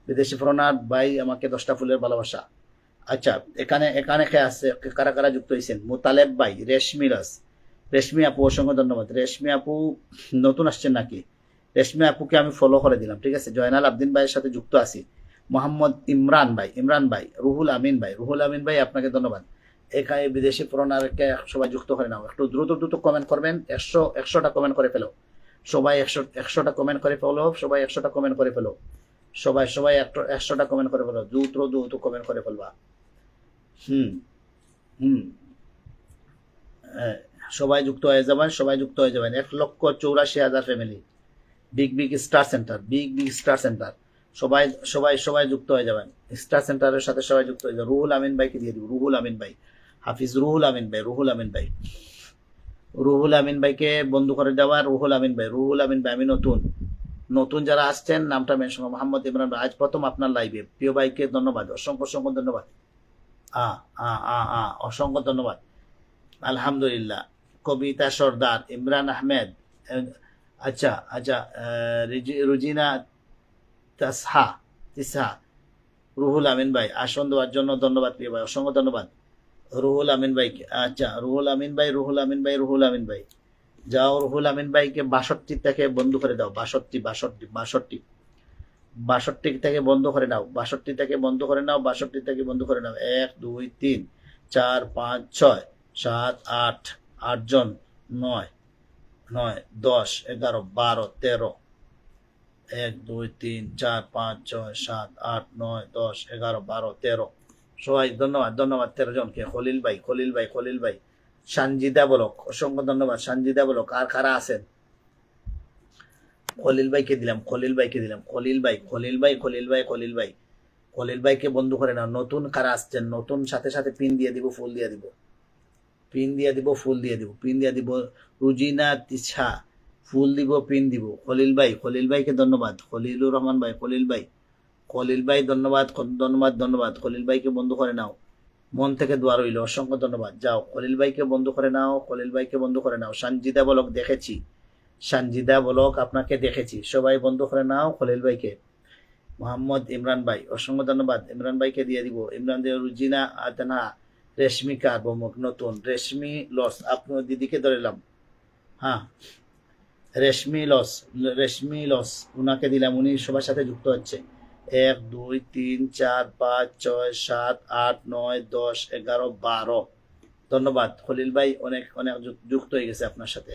বিদেশি ফ্রনার ভাই, আমাকে 10টা ফুলের ভালোবাসা। আচ্ছা, এখানে কে আছে, কারা যুক্ত হয়েছেন? মুতালেব ভাই, রেশমি আপু, অসংখ্য ধন্যবাদ। রেশমি আপু নতুন আসছেন নাকি? রেশমি আপুকে আমি ফলো করে দিলাম, ঠিক আছে? জয়নাল আবদিন ভাইয়ের সাথে যুক্ত আছি। মোহাম্মদ ইমরান ভাই, রুহুল আমিন ভাই, আপনাকে ধন্যবাদ। এখানে বিদেশি ফ্রনারকে সবাই যুক্ত করে নাও, একটু দ্রুত কমেন্ট করবেন। 100টা কমেন্ট করে ফেলো সবাই, 100টা কমেন্ট করে ফেলো সবাই, 100টা কমেন্ট করে ফেলো সবাই 100টা কমেন্ট করে ফেলো, দ্রুত কমেন্ট করে ফেলবা। সবাই যুক্ত হয়ে যাবেন, 1,84,000 ফ্যামিলি, বিগ স্টার সেন্টার, সবাই যুক্ত হয়ে যাবেন। স্টার সেন্টারের সাথে সবাই যুক্ত হয়ে যাবেন। রুহুল আমিন ভাইকে দিয়ে দিব, রুহুল আমিন ভাই, হাফিজ রুহুল আমিন ভাইকে বন্ধু করে দেওয়া। রুহুল আমিন ভাই, আমি নতুন যারা আসছেন নামটা মেনশন। মোহাম্মদ ইমরান ভাই, আজ প্রথম আপনার লাইভে, প্রিয় ভাইকে ধন্যবাদ, অসংখ্য ধন্যবাদ। অসংখ্য ধন্যবাদ। আলহামদুলিল্লাহ। কবিতা সর্দার, ইমরান আহমেদ, আচ্ছা, রুজিনা তিসহা, রুহুল আমিন ভাই, আসন দেওয়ার জন্য ধন্যবাদ প্রিয় ভাই, অসংখ্য ধন্যবাদ। রুহুল আমিন ভাই, আচ্ছা, রুহুল আমিন ভাই, যাও রুহুল আমিন ভাইকে 62 থেকে বন্ধ করে দাও। 62 থেকে বন্ধ করে নাও, 62 থেকে বন্ধ করে নাও। 1 2 3 4 5 6 7 8 8 জন, 9 10 11 12 13, 1 2 3 4 5 6 7 8 9 10 11 12 13, সবাই ধন্যবাদ 13 জনকে। খলিল ভাই, সঞ্জিদা বলক, অসংখ্য ধন্যবাদ। সঞ্জিদা বলক, আর কারা আছেন? খলিল ভাইকে দিলাম। খলিল ভাইকে বন্ধু করে নাও। নতুন কারা আসছেন? নতুন সাথে পিন দিয়ে দিব, ফুল দিয়ে দিব, রুজিনা তিসা, ফুল দিব, পিন দিব। খলিল ভাইকে ধন্যবাদ। খলিলুর রহমান ভাই, খলিল ভাই ধন্যবাদ, ধন্যবাদ, ধন্যবাদ। খলিল ভাইকে বন্ধু করে নাও, মন থেকে দোয়া রইল, অসংখ্য ধন্যবাদ। যাও খলিল ভাইকে বন্ধু করে নাও, খলিল ভাইকে বন্ধু করে নাও। সানজিদা বলক দেখেছি, সানজিদা বলক আপনাকে দেখেছি, সবাই বন্ধু করে নাও খলিল ভাইকে। মোহাম্মদ ইমরান ভাই অসংখ্য ধন্যবাদ, ইমরান ভাইকে দিয়ে দিব। ইমরান দিয়ে রুজিনা আদনা, রেশমিকা বমুক নতুন, রেশমি লস, আপনার দিদিকে ধরেলাম। হ্যাঁ, রেশমি লস, রেশমি লস উনাকে দিলাম, উনি সবার সাথে যুক্ত হচ্ছে। 1 2 3 4 5 6 7 8 9 10 11 12। ধন্যবাদ খলিল ভাই, অনেক অনেক যুক্ত হয়ে গেছে আপনার সাথে।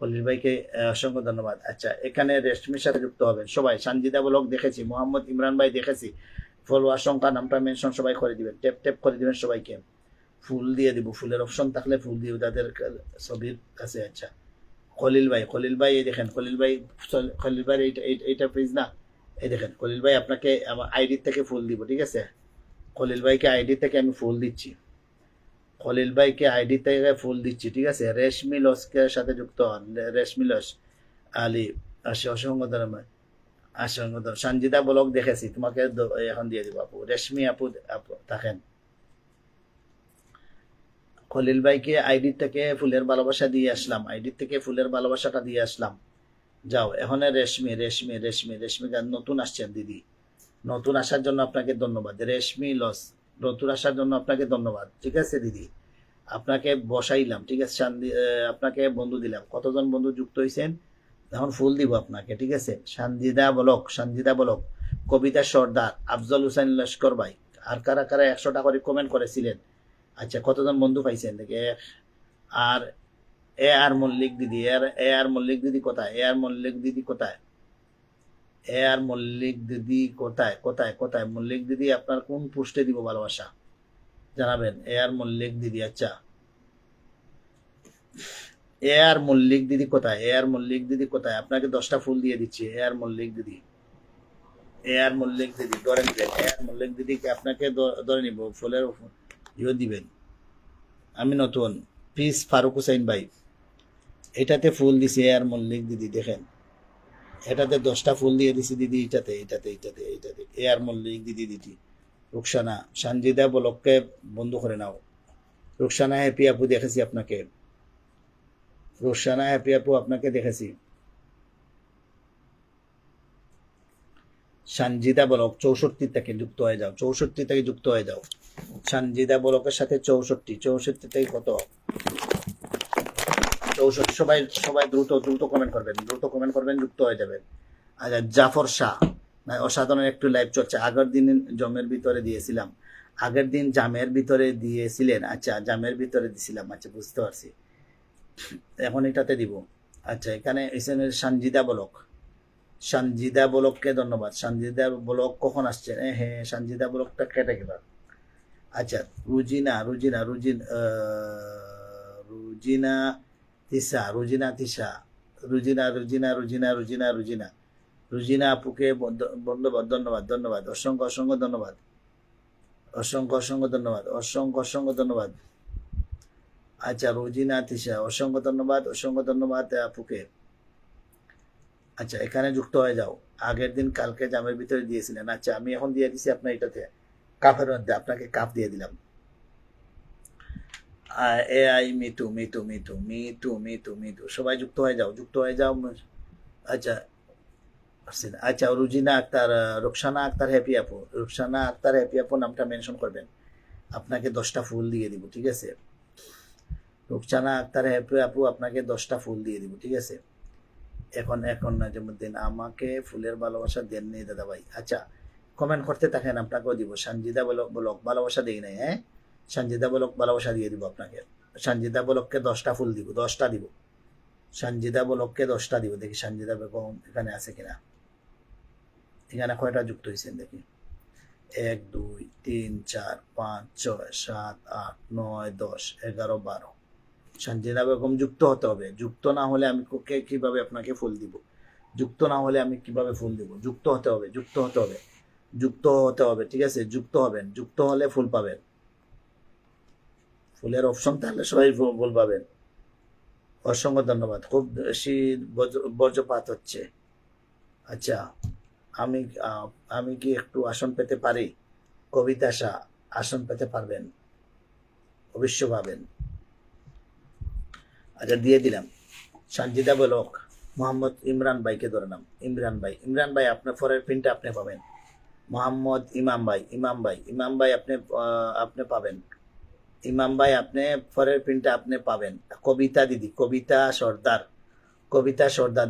খলিল ভাইকে অসংখ্য ধন্যবাদ। আচ্ছা, এখানে রেশমির সাথে যুক্ত হবেন সবাই। সানজিদা ব্লগ দেখেছি, মোহাম্মদ ইমরান ভাই দেখেছি। ফলোয়ার সংখ্যা নামটা মেনশন সবাই করে দিবেন, ট্যাপ ট্যাপ করে দিবেন সবাইকে। ফুল দিয়ে দিব, ফুলের অপশন থাকলে ফুল দিয়ে তাদের ছবির কাছে। আচ্ছা, খলিল ভাই, খলিল ভাই এই দেখেন, খলিল ভাই, খলিল ভাই এইটা পেজ না, এই দেখেন খলিল ভাই আপনাকে আমার আইডি থেকে ফুল দিব, ঠিক আছে? খলিল ভাইকে আইডি থেকে আমি ফুল দিচ্ছি, খলিল ভাইকে আইডি থেকে ফুল দিচ্ছি, ঠিক আছে? রেশমি লসকে সাথে যুক্ত হন, রেশমি লস আলী আসে, অসংখ্য ধন্যবাদ, অসংখ্য ধন্যবাদ। সঞ্জিতা ব্লগ দেখেছি, তোমাকে এখন দিয়ে দিব আপু। রেশমি আপু আপু থাকেন। খলিল ভাইকে আইডি থেকে ফুলের ভালোবাসা দিয়ে আসলাম, আইডি থেকে ফুলের ভালোবাসাটা দিয়ে আসলাম। যাও এখন রেশমি, রেশমি, রেশমি, রেশমি গান নতুন আসছেন দিদি, নতুন আসার জন্য আপনাকে ধন্যবাদ। রেশমি লস, নতুন আসার জন্য আপনাকে ধন্যবাদ, ঠিক আছে দিদি? আপনাকে বসাইলাম, ঠিক আছে? আপনাকে বন্ধু দিলাম। কতজন বন্ধু যুক্ত হয়েছেন? এখন ফুল দিব আপনাকে, ঠিক আছে? সানজিদা বলক, সানজিদা বলক, কবিতা সর্দার, আফজল হুসাইন লস্কর ভাই, আর কারা কারা 100টা করে কমেন্ট করেছিলেন? আচ্ছা, কতজন বন্ধু পাইছেন দেখে? আর আর মল্লিক দিদি, আর মল্লিক দিদি কোথায়? আর মল্লিক দিদি কোথায়? আর মল্লিক দিদি কোথায়? কোথায় কোথায় মল্লিক দিদি? আপনার কোন পোস্টে দিব ভালোবাসা জানাবেন। আর মল্লিক দিদি, আচ্ছা আর মল্লিক দিদি কোথায়? আর মল্লিক দিদি কোথায়? আপনাকে 10টা ফুল দিয়ে দিচ্ছি। আর মল্লিক দিদি, আর মল্লিক দিদি ধরে নিবেন। আর মল্লিক দিদিকে আপনাকে ধরে নিব, ফুলের ইয়ে দিবেন। আমি নতুন পিস ফারুক হুসাইন ভাই, এটাতে ফুল দিছি। আর মল্লিক দিদি দেখেন, এটাতে 10টা ফুল দিয়ে দিছি দিদি, এটাতে এটাতে এটাতে এটাতে। এ আর মল্লিক দিদি দিদি। রুকসানা, সানজিদা বলককে বন্ধু করে নাও। রুকসানা হ্যাপি আপু দেখেছি আপনাকে, রুকসানা হ্যাপি আপু আপনাকে দেখেছি। সানজিদা বলক 64 থেকে যুক্ত হয়ে যাও, 64 থেকে যুক্ত হয়ে যাও। সানজিদা বলকের সাথে 64, 64 থেকে কত? 64। সবাই সবাই দ্রুত দ্রুত কমেন্ট করবেন, দ্রুত কমেন্ট করবেন, যুক্ত হয়ে যাবেন। আচ্ছা, জাফর শাহ, অসাধারণ একটু লাইভ চলছে। আগের দিন জমের ভিতরে দিয়েছিলাম, আগের দিন জামের ভিতরে দিয়েছিলেন। আচ্ছা, জামের ভিতরে দিছিলাম, আচ্ছা বুঝতে পারছি, এখন এটাতে দিব। আচ্ছা, এখানে এসেছেন সানজিদা বলক, সানজিদা বলককে ধন্যবাদ। সানজিদা বলক কখন আসছে? হ্যাঁ, সানজিদা বলকটা কেটে গেল। আচ্ছা, রুজিনা, রুজিনা, রুজিনা তিসা, রুজিনা তিসা, রুজিনা, রুজিনা, রুজিনা, রুজিনা, রুজিনা, রুজিনা আপুকে ধন্যবাদ, ধন্যবাদ, ধন্যবাদ, অসংখ্য অসংখ্য ধন্যবাদ, অসংখ্য অসংখ্য ধন্যবাদ, অসংখ্য অসংখ্য ধন্যবাদ। আচ্ছা, রুজিনা তিসা অসংখ্য ধন্যবাদ, অসংখ্য ধন্যবাদ আপুকে। আচ্ছা, এখানে যুক্ত হয়ে যাও। আগের দিন কালকে জামের ভিতরে দিয়েছিলেন। আচ্ছা, আমি এখন দিয়ে দিছি আপনার এটাতে, কাপের মধ্যে আপনাকে কাপ দিয়ে দিলাম। এআই মিতু, মিতু, মিতু, মিতু, মিতু, মিতু, সবাই যুক্ত হয়ে যাও, যুক্ত হয়ে যাও। আচ্ছা, আচ্ছা, রুজিনা আক্তার, রুকসানা আক্তার হ্যাপি আপু, রুকসানা আক্তার হ্যাপি আপু নামটা মেনশন করবেন, আপনাকে 10টা ফুল দিয়ে দিব, ঠিক আছে? রুকসানা আক্তার হ্যাপি আপু আপনাকে 10টা ফুল দিয়ে দিব, ঠিক আছে? এখন এখন নাজমুদ্দিন, আমাকে ফুলের ভালোবাসা দেননি দাদা ভাই। আচ্ছা, কমেন্ট করতে থাকেন, আপনাকেও দিব। সানজিদা বলক ভালোবাসা দেই নাই, হ্যাঁ? সানজিদা বলক ভালোবাসা দিয়ে দিব আপনাকে। সানজিদা বলককে 10টা ফুল দিব, 10টা দিব। সানজিদা বলককে 10টা দিব। দেখি সানজিদা বেগম এখানে আছে কিনা, এখানে কয়টা যুক্ত হয়েছেন দেখি। 1 2 3 4 5 6 7 8 9 10 11 12। সানজিদা বেগম যুক্ত হতে হবে, যুক্ত না হলে আমি কিভাবে আপনাকে ফুল দিব? যুক্ত না হলে আমি কিভাবে ফুল দিব? যুক্ত হতে হবে, যুক্ত হতে হবে, যুক্ত হতে হবে, ঠিক আছে? যুক্ত হবেন, যুক্ত হলে ফুল পাবেন। ফুলের অপশন তাহলে সবাই ফুল পাবেন। অসংখ্য ধন্যবাদ। খুব বেশি বজ্রপাত হচ্ছে। আচ্ছা, আমি আমি কি একটু আসন পেতে পারি? কবিতা শাহ আসন পেতে পারবেন? অবশ্য পাবেন। আচ্ছা, দিয়ে দিলাম। সঞ্জিদা বলক মোহাম্মদ ইমরান ভাইকে ধরে নাম। ইমরান ভাই আপনার পরের প্রিন্টটা আপনি পাবেন। মোহাম্মদ ইমাম ভাই আপনি পাবেন। ইমাম ভাই আপনি পরের প্রিন্টটা আপনি পাবেন। কবিতা দিদি, কবিতা সর্দার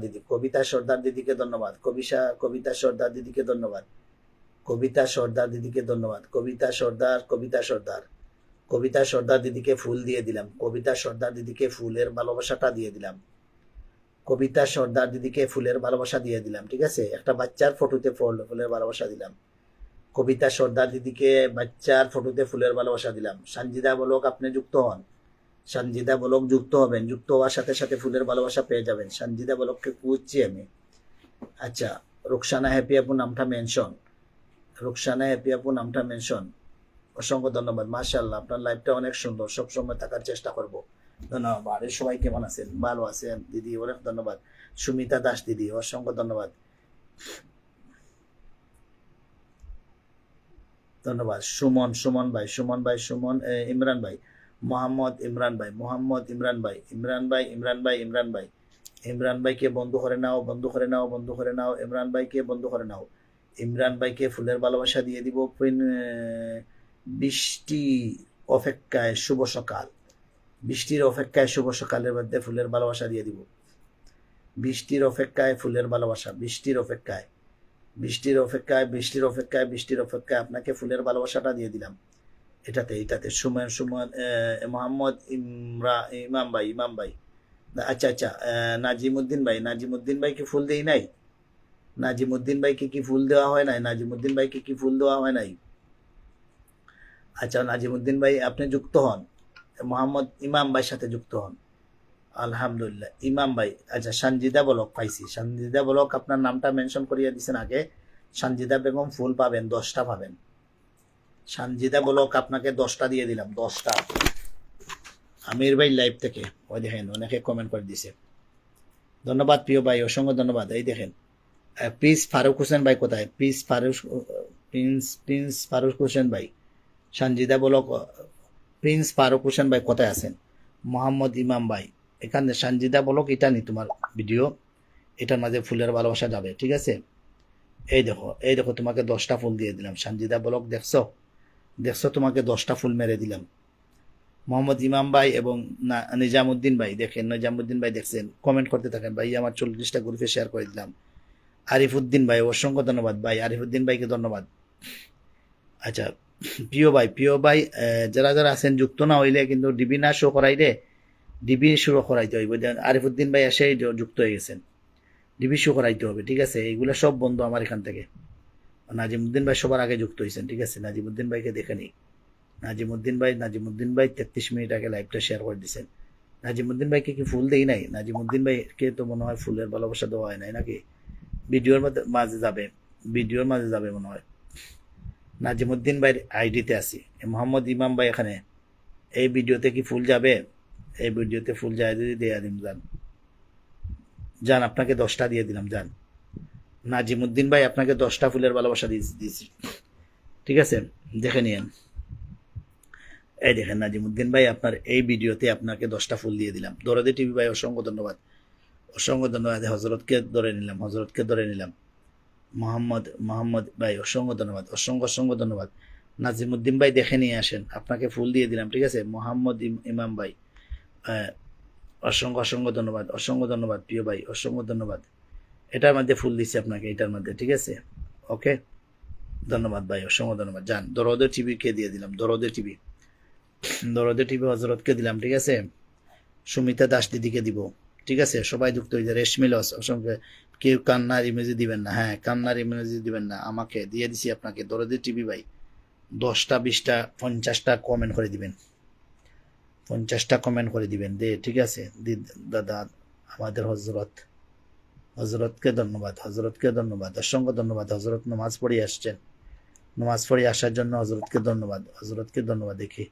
দিদি, কবিতা সর্দার দিদিকে ধন্যবাদ। কবিতা সর্দার দিদিকে ধন্যবাদ। কবিতা সর্দার দিদিকে ধন্যবাদ। কবিতা সর্দার দিদিকে ফুল দিয়ে দিলাম। কবিতা সর্দার দিদিকে ফুলের ভালোবাসাটা দিয়ে দিলাম। কবিতা সর্দার দিদিকে ফুলের ভালোবাসা দিয়ে দিলাম। ঠিক আছে, একটা বাচ্চার ফটোতে ফুলের ভালোবাসা দিলাম। কবিতা সর্দার দিদিকে বাচ্চার ফটোতে ফুলের ভালোবাসা দিলাম। সঞ্জিদা বলক আপনি যুক্ত হন। সঞ্জিদা বলক যুক্ত হবেন। যুক্ত হওয়ার সাথে সাথে ফুলের ভালোবাসা পেয়ে যাবেন। সঞ্জিদা বলককে খুঁজছি আমি। আচ্ছা, রুকসানা হ্যাপি আপু নামটা মেনশন। রুকসানা হ্যাপি আপু নামটা মেনশন। অসংখ্য ধন্যবাদ। মাশাআল্লাহ, আপনার লাইফটা অনেক সুন্দর। সবসময় থাকার চেষ্টা করব। ধন্যবাদ। বাড়ির সবাই কেমন আছেন? ভালো আছেন দিদি? অনেক ধন্যবাদ। সুমিতা দাস দিদি, অসংখ্য ধন্যবাদ। ধন্যবাদ। সুমন ইমরান ভাই, ইমরান ভাইকে বন্ধু করে নাও। ইমরান ভাইকে ফুলের ভালোবাসা দিয়ে দিব। বৃষ্টি অপেক্ষায় শুভ সকাল। বৃষ্টির অপেক্ষায় শুভ সকালের মধ্যে ফুলের ভালোবাসা দিয়ে দিব। বৃষ্টির অপেক্ষায় আপনাকে ফুলের ভালোবাসাটা দিয়ে দিলাম। এটাতে মোহাম্মদ ইমাম ভাই। আচ্ছা, নাজিমুদ্দিন ভাইকে ফুল দেই নাই? নাজিমুদ্দিন ভাইকে কি ফুল দেওয়া হয় নাই? আচ্ছা, নাজিমুদ্দিন ভাই আপনি যুক্ত হন। মোহাম্মদ ইমাম ভাইয়ের সাথে যুক্ত হন। আলহামদুলিল্লাহ, ইমাম ভাই। আচ্ছা, সঞ্জিদা বলক পাইছি। সঞ্জিদা বলক আপনার নামটা মেনশন করিয়ে দিচ্ছেন আগে। সঞ্জিদা বেগম ফুল পাবেন, 10টা পাবেন। সঞ্জিদা বলক আপনাকে 10টা দিয়ে দিলাম, 10টা। আমির ভাই লাইভ থেকে, ওই দেখেন অনেকে কমেন্ট করে দিছে। ধন্যবাদ প্রিয় ভাই, অসংখ্য ধন্যবাদ। এই দেখেন প্রিন্স ফারুক হোসেন ভাই কোথায়? প্রিন্স ফারুক হোসেন ভাই। সঞ্জিদা বলক প্রিন্স ফারুক হোসেন ভাই কোথায় আছেন? মোহাম্মদ ইমাম ভাই, এখানে সঞ্জিদা বলক এটা নি তোমার ভিডিও, এটার মাঝে ফুলের ভালোবাসা যাবে। ঠিক আছে, এই দেখো তোমাকে 10টা ফুল দিয়ে দিলাম। সঞ্জিদা বলক দেখছো তোমাকে 10টা ফুল মেরে দিলাম। মোহাম্মদ ইমাম ভাই এবং নিজামুদ্দিন ভাই, দেখেন নিজামুদ্দিন ভাই দেখছেন, কমেন্ট করতে থাকেন। ভাই আমার 40টা গ্রুপে শেয়ার করে দিলাম। আরিফুদ্দিন ভাই, অসংখ্য ধন্যবাদ ভাই। আরিফুদ্দিন ভাইকে ধন্যবাদ। আচ্ছা, প্রিয় ভাই যারা যারা আছেন যুক্ত না হইলে কিন্তু ডিবি না শো করাইলে ডিবি শো করাইতে হইব। আরিফুদ্দিন ভাই এসে যুক্ত হয়ে গেছেন, ডিবি শো করাইতে হবে। ঠিক আছে, এইগুলো সব বন্ধু আমার এখান থেকে। নাজিমুদ্দিন ভাই সবার আগে যুক্ত হয়েছেন। ঠিক আছে, নাজিমুদ্দিন ভাইকে দেখে নিই। নাজিমুদ্দিন ভাই 33 মিনিট আগে লাইভটা শেয়ার করে দিচ্ছেন। নাজিমুদ্দিন ভাইকে কি ফুল দেই নাই? নাজিমুদ্দিন ভাইকে তো মনে হয় ফুলের ভালোবাসা দেওয়া হয় নাই নাকি? ভিডিওর মাঝে যাবে মনে হয়। নাজিমুদ্দিন ভাইয়ের আইডিতে আছি। মোহাম্মদ ইমাম ভাই এখানে, এই ভিডিওতে কি ফুল যাবে? এই ভিডিওতে ফুল যায় যদি দেয়া দিন। যান আপনাকে 10টা দিয়ে দিলাম। যান নাজিমুদ্দিন ভাই, আপনাকে 10টা ফুলের ভালোবাসা দিয়েছি। ঠিক আছে, দেখে নিয়েন। এই দেখেন নাজিমুদ্দিন ভাই, আপনার এই ভিডিওতে আপনাকে 10টা ফুল দিয়ে দিলাম। দরদে টিভি ভাই, অসংখ্য ধন্যবাদ। হজরতকে ধরে নিলাম। মোহাম্মদ ভাই, অসংখ্য ধন্যবাদ। নাজিমুদ্দিন ভাই দেখে নিয়ে আসেন, আপনাকে ফুল দিয়ে দিলাম। ঠিক আছে, মোহাম্মদ ইমাম ভাই, অসংখ্য ধন্যবাদ প্রিয় ভাই, অসংখ্য ধন্যবাদ। এটার মধ্যে ফুল দিচ্ছি আপনাকে, এটার মধ্যে। ঠিক আছে, ওকে, ধন্যবাদ ভাই, অসংখ্য ধন্যবাদ। যান দরদে টিভিকে দিয়ে দিলাম। দরদে টিভি হজরতকে দিলাম। ঠিক আছে, সুমিতা দাস দিদিকে দিব। ঠিক আছে, সবাই যুক্ত হয়ে যায়। রেশমি লস, অসংখ্য। কেউ কান্নার ইমেজি দিবেন না। হ্যাঁ, কান্নার ইমেজি দিবেন না, আমাকে দিয়ে দিছি আপনাকে। দরদে টিভি ভাই 10টা 20টা 50টা কমেন্ট করে দিবেন। 50টা কমেন্ট করে দিবেন দে। ঠিক আছে দাদা, আমাদের হজরতকে ধন্যবাদ। অসংখ্য ধন্যবাদ। হজরত নামাজ পড়িয়ে আসছেন, নামাজ পড়িয়ে আসার জন্য হজরতকে ধন্যবাদ। দেখি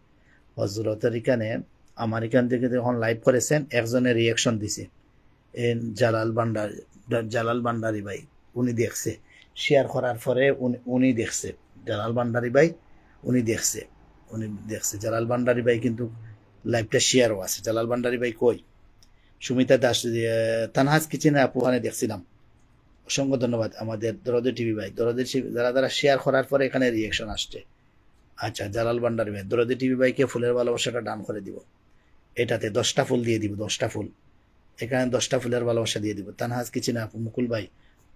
হজরতের এখানে, আমার এখান থেকে যখন লাইভ করেছেন একজনের রিয়াকশন দিছে, জালাল ভান্ডারি ভাই, উনি দেখছে। শেয়ার করার পরে উনি দেখছে, জালাল ভান্ডারী ভাই উনি দেখছে, জালাল ভান্ডারী ভাই কিন্তু লাইভটা শেয়ারও আছে। জালাল ভান্ডারী ভাই কই? সুমিতা দাস, তানহাজ কিচেনে আপু ওখানে দেখছিলাম। অসংখ্য ধন্যবাদ আমাদের দরদে টিভি ভাই, যারা যারা শেয়ার করার পরে এখানে রিয়েকশন আসছে। আচ্ছা, জালাল ভান্ডারী ভাই, দরদে টিভি ভাইকে ফুলের ভালোবাসাটা দান করে দিব, এটাতে 10টা ফুল দিয়ে দিব, 10টা ফুল, এখানে 10টা ফুলের ভালোবাসা দিয়ে দিব। তানহাজ কিচেনে আপু, মুকুল ভাই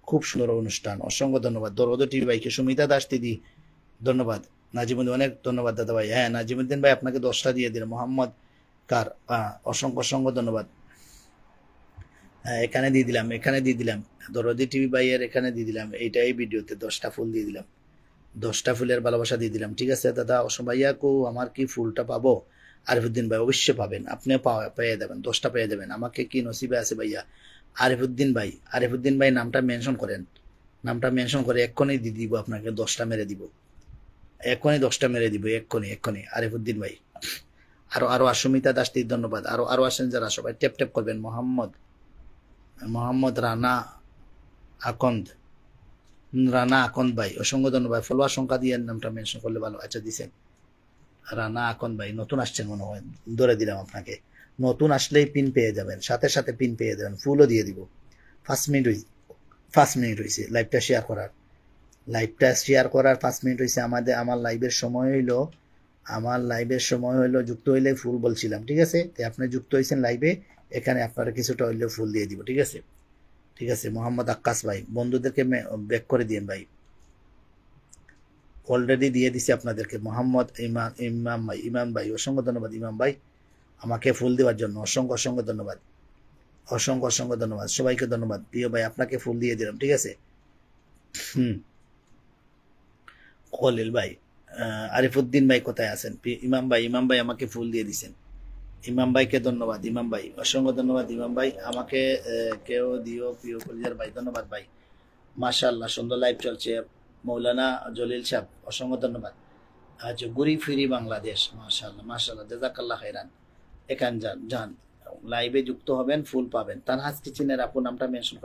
খুব সুন্দর অনুষ্ঠান, অসংখ্য ধন্যবাদ। দরদে টিভি ভাইকে, সুমিতা দাস দিদি ধন্যবাদ। নাজিমুদ্দিন অনেক ধন্যবাদ দাদা ভাই। হ্যাঁ নাজিমুদ্দিন ভাই আপনাকে 10টা দিয়ে দিল। মোহাম্মদ কার, অসংখ্য অসংখ্য ধন্যবাদ। হ্যাঁ এখানে দিয়ে দিলাম দরদি টিভি ভাইয়ের, এখানে দিয়ে দিলাম, এইটাই ভিডিওতে 10টা ফুল দিয়ে দিলাম, 10টা ফুলের ভালোবাসা দিয়ে দিলাম। ঠিক আছে দাদা। অসম ভাইয়া কো, আমার কি ফুলটা পাবো? আরিফুদ্দিন ভাই অবশ্যই পাবেন, আপনিও পেয়ে যাবেন, 10টা পেয়ে যাবেন। আমাকে কি নসিবে আছে ভাইয়া? আরিফুদ্দিন ভাই নামটা মেনশন করেন, নামটা মেনশন করে এক্ষুনি দিয়ে দিব আপনাকে, 10টা মেরে দিব, এক্ষুনি 10টা মেরে দিব, এক্ষুনি আরিফুদ্দিন ভাই। আরো সুমিতা দাস দিদি ধন্যবাদ। আরো আসেন যারা, সবাই ট্যাপ ট্যাপ করবেন। মোহাম্মদ রানা আকন্দ ভাই অসংখ্য ধন্যবাদ। ফলোয়ার সংখ্যা দিয়ে নামটা মেনশন করলে ভালো। আচ্ছা দিছেন। রানা আকন্দ ভাই নতুন আসছেন মনে হয়, ধরে দিলাম আপনাকে। নতুন আসলেই পিন পেয়ে যাবেন, সাথে সাথে পিন পেয়ে যাবেন, ফুলও দিয়ে দিব। 5 মিনিট হয়েছে লাইভটা শেয়ার করার, 5 মিনিট হয়েছে। আমার লাইভের সময় হইলো যুক্ত হইলে ফুল বলছিলাম। ঠিক আছে, আপনি যুক্ত হয়েছেন লাইভে, এখানে আপনারা কিছুটা হইলেও ফুল দিয়ে দিব। ঠিক আছে। মোহাম্মদ আক্কাস ভাই, বন্ধুদেরকে ব্যাক করে দিন ভাই, অলরেডি দিয়ে দিছি আপনাদেরকে। মোহাম্মদ ইমাম ভাই অসংখ্য ধন্যবাদ। ইমাম ভাই আমাকে ফুল দেওয়ার জন্য অসংখ্য ধন্যবাদ, অসংখ্য ধন্যবাদ, সবাইকে ধন্যবাদ। প্রিয় ভাই আপনাকে ফুল দিয়ে দিলাম। ঠিক আছে। খলিল ভাই, আরিফুদ্দিন ভাই কোথায় আছেন? ইমাম ভাই আমাকে ফুল দিয়ে দিছেন। ইমাম ভাইকে ধন্যবাদ। ইমাম ভাই অসংখ্য ধন্যবাদ। ইমাম ভাই আমাকে কেউ দিও প্রিয় কলিজার ভাই, ধন্যবাদ ভাই। মাশাআল্লাহ সুন্দর লাইভ চলছে। মৌলানা জলিল সাহেব অসংখ্য ধন্যবাদ। আচ্ছা, ঘুরি ফিরি বাংলাদেশ, মাশাআল্লাহ জাযাকাল্লাহ খাইরান। এখান যান লাইভে যুক্ত হবেন, ফুল পাবেন। তানহাজ কিচেনের আপু নামটা মেনশন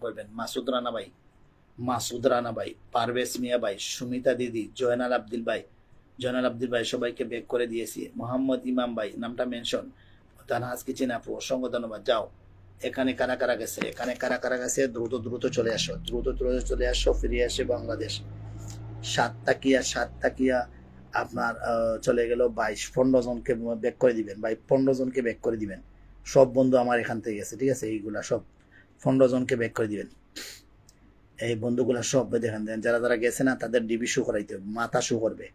করবেন। মাসুদ রানা ভাই, পারভেজ মিয়া ভাই, সুমিতা দিদি, জয়নাল আব্দুল ভাই সবাইকে ব্যাক করে দিয়েছি। মোহাম্মদ ইমাম ভাই নামটা মেনশন। তানহাজ কিচেন আপু অসংখ্য ধন্যবাদ। যাও, এখানে কারা কারা গেছে দ্রুত চলে আসো, ফিরে আসে বাংলাদেশ। সাত তাকিয়া আপনার চলে গেল 15 জনকে ব্যাক করে দিবেন ভাই, 15 জনকে ব্যাক করে দিবেন। সব বন্ধু আমার এখান থেকে গেছে। ঠিক আছে, এইগুলা সব 15 জনকে ব্যাক করে দিবেন। এই বন্ধুগুলা সব দেখেন, যারা গেছে না তাদের ডিবি শো করাইতে হবে, মাথা শো করবে।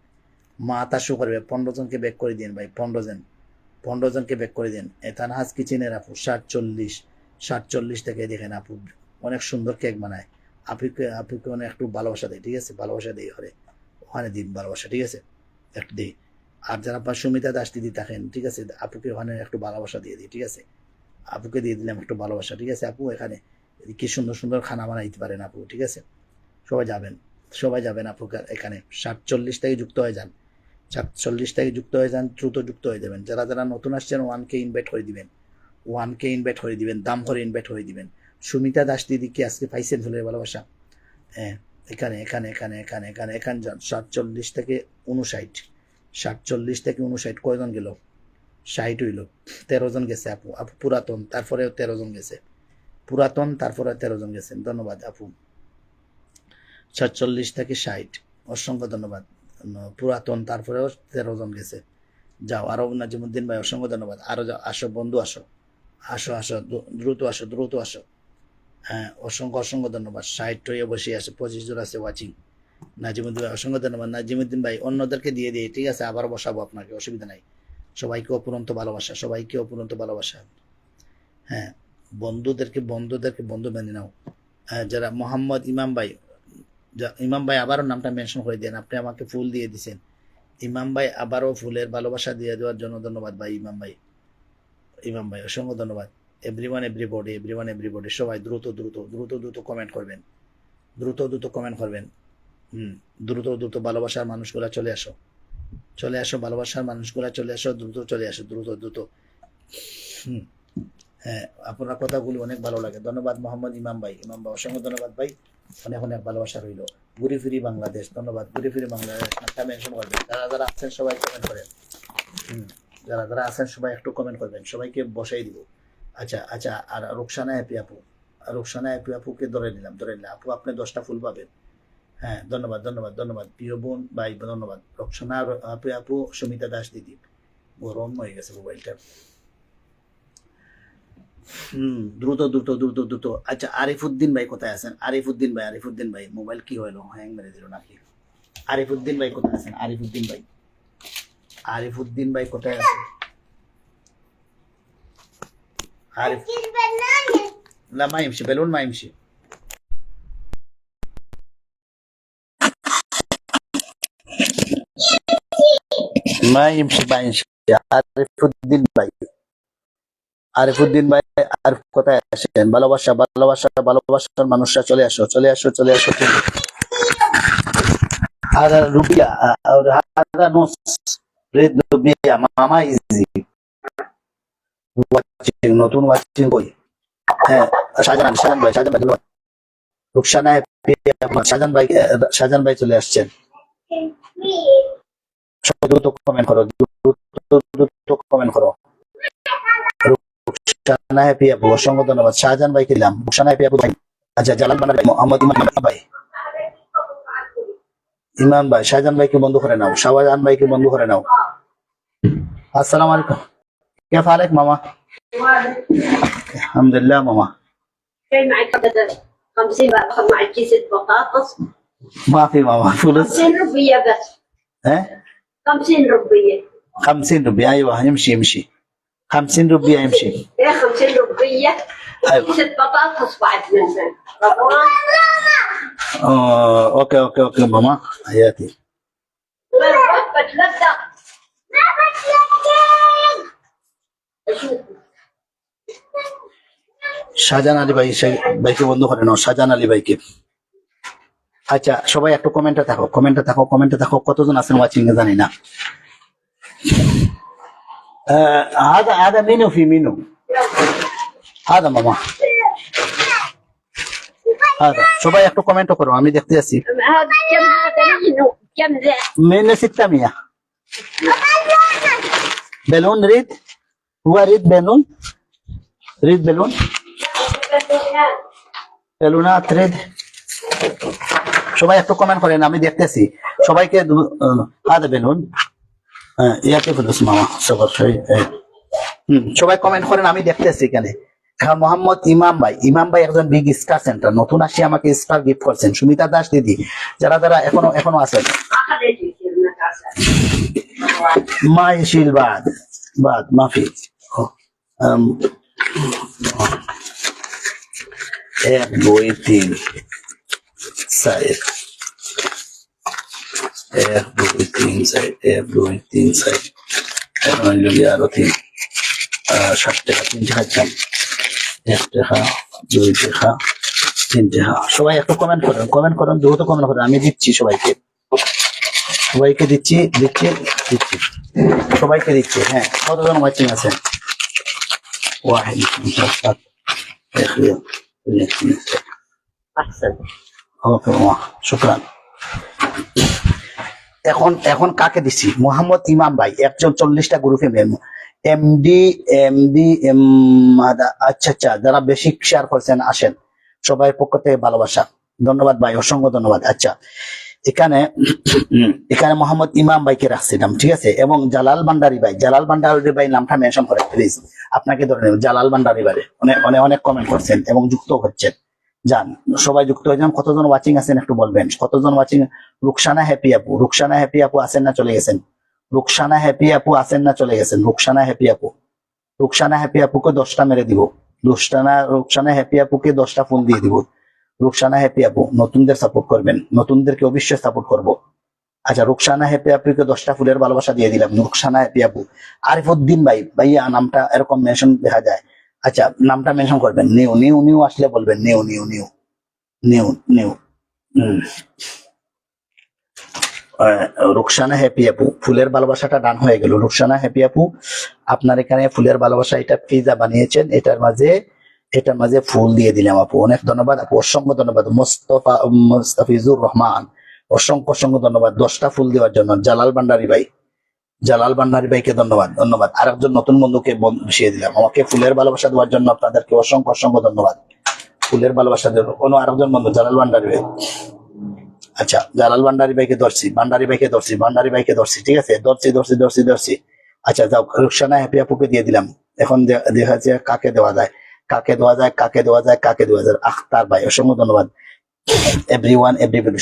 15 জনকে ব্যাক করে দিন ভাই, 15 জনকে ব্যাক করে দিন। তানহাজ কিচেনের আপু 47 থেকে দেখেন, আপু অনেক সুন্দর কেক বানায়। আপুকে অনেক একটু ভালোবাসা দেয়। ঠিক আছে, ভালোবাসা দেই ওখানে দিন ভালোবাসা। ঠিক আছে, একটু দিই। আর যারা সুমিতা দাস দিদি থাকেন, ঠিক আছে, আপুকে ওখানে একটু ভালোবাসা দিয়ে দিই। ঠিক আছে, আপুকে দিয়ে দিলাম একটু ভালোবাসা। ঠিক আছে, আপু এখানে কি সুন্দর খানা বানাইতে পারেন আপু। ঠিক আছে, সবাই যাবেন আপু এখানে। 47 থেকে যুক্ত হয়ে যান, দ্রুত যুক্ত হয়ে যাবেন। যারা নতুন আসছেন 1K ইনভাইট করে দিবেন, দাম করে ইনভাইট করে দিবেন। সুমিতা দাস দিদি কি আজকে পাইছেন ফুলের ভালোবাসা? হ্যাঁ, এখানে যান। 47 থেকে 59 কয়জন গেল? 60 হইল, 13 জন গেছে আপু পুরাতন, তারপরে 13 জন গেছে তারপরে 13 জন গেছেন। ধন্যবাদ আপু। 47 থেকে 60, অসংখ্য ধন্যবাদ। পুরাতন তারপরেও 13 জন গেছে। যাও। আরো নাজিমুদ্দিন ভাই অসংখ্য ধন্যবাদ। আরো যাও, আসো বন্ধু, আসো দ্রুত আসো। হ্যাঁ, অসংখ্য ধন্যবাদ। 60 হয়ে বসে আছে, 25 জন আছে ওয়াচিং। নাজিমুদ্দিন ভাই অসংখ্য ধন্যবাদ। নাজিমুদ্দিন ভাই অন্যদেরকে দিয়ে দিই। ঠিক আছে, আবার বসাবো আপনাকে, অসুবিধা নাই। সবাইকে অপুরন্ত ভালোবাসা। হ্যাঁ, বন্ধুদেরকে বন্ধু মেনে নাও। যারা মোহাম্মদ ইমাম ভাই আবারও নামটা মেনশন করে দেন। আপনি আমাকে ফুল দিয়ে দিছেন। ইমাম ভাই আবারও ফুলের ভালোবাসা দিয়ে দেওয়ার জন্য ধন্যবাদ ভাই। ইমাম ভাই অসংখ্য ধন্যবাদ। এভরিওয়ান এভরিবডি সবাই দ্রুত কমেন্ট করবেন, দ্রুত ভালোবাসার মানুষগুলা চলে আসো, ভালোবাসার মানুষগুলা চলে আসো, দ্রুত চলে আসো, দ্রুত। হ্যাঁ, আপনার কথাগুলি অনেক ভালো লাগে। ধন্যবাদ মোহাম্মদ ইমাম ভাই। ইমাম ভাই অসংখ্য ধন্যবাদ ভাই। অনেক অনেক ভালোবাসা রইল। ঘুরি ফিরি বাংলাদেশ, ধন্যবাদ। ঘুরি ফিরি বাংলাদেশ নামটা মেনশন করবেন। যারা যারা আছেন সবাই কমেন্ট করেন। হুম, যারা যারা আছেন সবাই একটু কমেন্ট করবেন, সবাইকে বসাই দিব। আচ্ছা আচ্ছা, আর রুকসানা হ্যাপি আপু, আর রুকসানা হ্যাপি আপুকে ধরে নিলাম আপু, আপনি 10টা ফুল পাবেন। হ্যাঁ, ধন্যবাদ ধন্যবাদ ধন্যবাদ প্রিয় বোন ভাই, ধন্যবাদ। রুকসানা আপু আপু, সুমিতা দাস দিদি। গরম হয়ে গেছে মোবাইলটা। দ্রুত দ্রুত দ্রুত দ্রুত। আচ্ছা, আরিফুদ্দিন ভাই কোথায় আছেন? আরিফুদ্দিন ভাই, আরিফুদ্দিন ভাই মোবাইল কি হলো, হ্যাং মেরে দিল নাকি? আরিফুদ্দিন ভাই কোথায় আছেন? আরিফুদ্দিন ভাই, আরিফুদ্দিন ভাই কোথায় আছেন? عارف. لا ما يمشي بلون، ما يمشي. ما يمشي ما يمشي. আরিফুদ্দিন ভাই, আরিফুদ্দিন ভাই, আর কোথায় আসেন? ভালোবাসা ভালোবাসা ভালোবাসার মানুষরা চলে আসো চলে আসো চলে আসো। هذا ربيع هذا نص ريد ربيع মামা ইজি ওয়াচিং, নতুন ওয়াচিং কই? হ্যাঁ, শাহজাহান শাহজাহান ভাই, শাহজাহান ভাই ধন্যবাদ। রুকসানা শাহজাহান ভাই, শাহজাহান ভাই চলে আসছেন। সবাই দ্রুত কমেন্ট করো, দ্রুত কমেন্ট করো। রুকসানা হ্যাপি আপু অসংখ্য ধন্যবাদ। শাহজাহান ভাইকে দিলাম। রুকসানা হ্যাপি আপু ভাই। আচ্ছা, জালাল বানার ভাই, মোহাম্মদ ইমাম ভাই, ইমাম ভাই, শাহজাহান ভাইকে বন্ধ করে নাও, শাহজাহান ভাইকে বন্ধ করে নাও। আসসালামু আলাইকুম, كيف حالك ماما؟ الحمد لله ماما. جاي معك بدل 50 بقى، باخد معك كيسة بطاطس. ما في ماما فلوس. 50 روبية بس. ايه 50 روبية. 50 روبية، ايوه يمشي يمشي. 50 روبية يمشي. ايه 50 روبية. أيوة. كيسة بطاطس بعد منزل. رمضان. اوكي اوكي اوكي ماما حياتي. بتلدق. ما بتلدق. শাহজাহান আলী ভাই, ভাইকে বন্ধ করে নাও, শাহজাহান আলী ভাইকে। আচ্ছা, সবাই একটু কমেন্টে থাকো, কমেন্টে থাকো, কমেন্টে থাকো। কতজন আছেন ওয়াচিং এ জানি না। هذا هذا منو في منو؟ هذا ماما هذا। সবাই একটু কমেন্ট করো, আমি দেখতে আছি। هذا كم، هذا منه كم ذا؟ من 600 بلون ريد. هو ريد بلون، ريد بلون، বেলুনাথ রেড। সবাই একটু কমেন্ট করেন, আমি দেখতেছি সবাইকে। হাদা বেলুন, ইয়াকে ফুলুস মামা সবার সবাই কমেন্ট করেন, আমি দেখতেছি এখানে। এখন মোহাম্মদ ইমাম ভাই, ইমাম ভাই একজন বিগ স্টার সেন্টার, নতুন আসি আমাকে স্টার গিফট করছেন। সুমিতা দাস দিদি, যারা যারা এখনো এখনো আছেন। মা ইশিল বাদ বাদ মাফি। এক দুই তিন সাইড, এক দুই তিন সাইড, এক দুই তিন সাইড। এখন যদি আরো 60 টাকা, 3 টাকা চাম, 1 টাকা, 2 টাকা, 3 টাকা। সবাই একটু কমেন্ট করেন, কমেন্ট করেন, দ্রুত কমেন্ট করেন, আমি দিচ্ছি সবাইকে, সবাইকে দিচ্ছি দিচ্ছি দিচ্ছি, সবাইকে দিচ্ছি। হ্যাঁ, কতজন ওয়াচিং আছেন? ওয়াহিদ أحسن. ওকে মামা, শুকরান। এখন এখন কাকে দিচ্ছি? মোহাম্মদ ইমাম ভাই, একজন 40টা গ্রুপে এমডি এমডি আচ্ছা আচ্ছা, যারা বেশি শেয়ার করছেন আসেন, সবাই পক্ষ থেকে ভালোবাসা, ধন্যবাদ ভাই, অসংখ্য ধন্যবাদ। আচ্ছা, এখানে এখানে মোহাম্মদ ইমাম ভাইকে রাখছিলাম, ঠিক আছে। এবং জালাল ভান্ডারি ভাই, জালাল ভান্ডারি ভাই নামটা মেনশন করেন প্লিজ, আপনাকে ধরে নেব। জালাল ভান্ডারি ভাই অনেক অনেক অনেক কমেন্ট করছেন এবং যুক্ত হচ্ছেন, যান সবাই যুক্ত হয়ে যান। কতজন ওয়াচিং আছেন একটু বলবেন, কতজন ওয়াচিং? রুকসানা হ্যাপি আপু, রুকসানা হ্যাপি আপু আছেন না চলে গেছেন? রুকসানা হ্যাপি আপু আছেন না চলে গেছেন? রুকসানা হ্যাপি আপু, রুকসানা হ্যাপি আপুকে 10টা মেরে দিব। রুকসানা হ্যাপি আপুকে 10টা ফোন দিয়ে দিব। রুকসানা হ্যাপি আপু, নতুনদের সাপোর্ট করবেন, নতুনদেরকে অবশ্যই সাপোর্ট করব। আচ্ছা, রুকসানা হ্যাপি আপুকে 10টা ফুলের ভালোবাসা দিয়ে দিলাম। রুকসানা হ্যাপি আপু। আরিফুদ্দিন ভাই, ভাইয়া নামটা এরকম মেনশন দেখা যায়। আচ্ছা, নামটা মেনশন করবেন। নিউ নিউ নিউ আসলে বলবেন new new new new new. Rukhsana happy আপু, ফুলের ভালোবাসাটা ডান হয়ে গেল। রুকসানা হ্যাপি আপু, আপনার এখানে ফুলের ভালোবাসা, এটা পিজা বানিয়েছেন, এটার মাঝে ফুল দিয়ে দিলাম আপু। অনেক ধন্যবাদ আপু, অসংখ্য ধন্যবাদ। মোস্তাফিজুর রহমান, অসংখ্য অসংখ্য ধন্যবাদ 10টা ফুল দেওয়ার জন্য। জালাল ভান্ডারি ভাইকে ধন্যবাদ ধন্যবাদ। আরেকজন নতুন বন্ধুকে বসিয়ে দিলাম। আমাকে ফুলের ভালোবাসা দেওয়ার জন্য আপনাদেরকে অসংখ্য অসংখ্য ধন্যবাদ। ফুলের ভালোবাসা দেওয়ার কোনো আরেকজন বন্ধু জালাল ভান্ডারি ভাই। আচ্ছা, জালাল ভান্ডারি ভাইকে ধরছি, ভান্ডারি ভাইকে ধরছি, ঠিক আছে, ধরছি। আচ্ছা যাও, রুকসানা হ্যাপি আপুকে দিয়ে দিলাম। এখন দেখা যাচ্ছে কাকে দেওয়া যায়। আখতার ভাই, অসংখ্য ধন্যবাদ। এভরিওয়ান,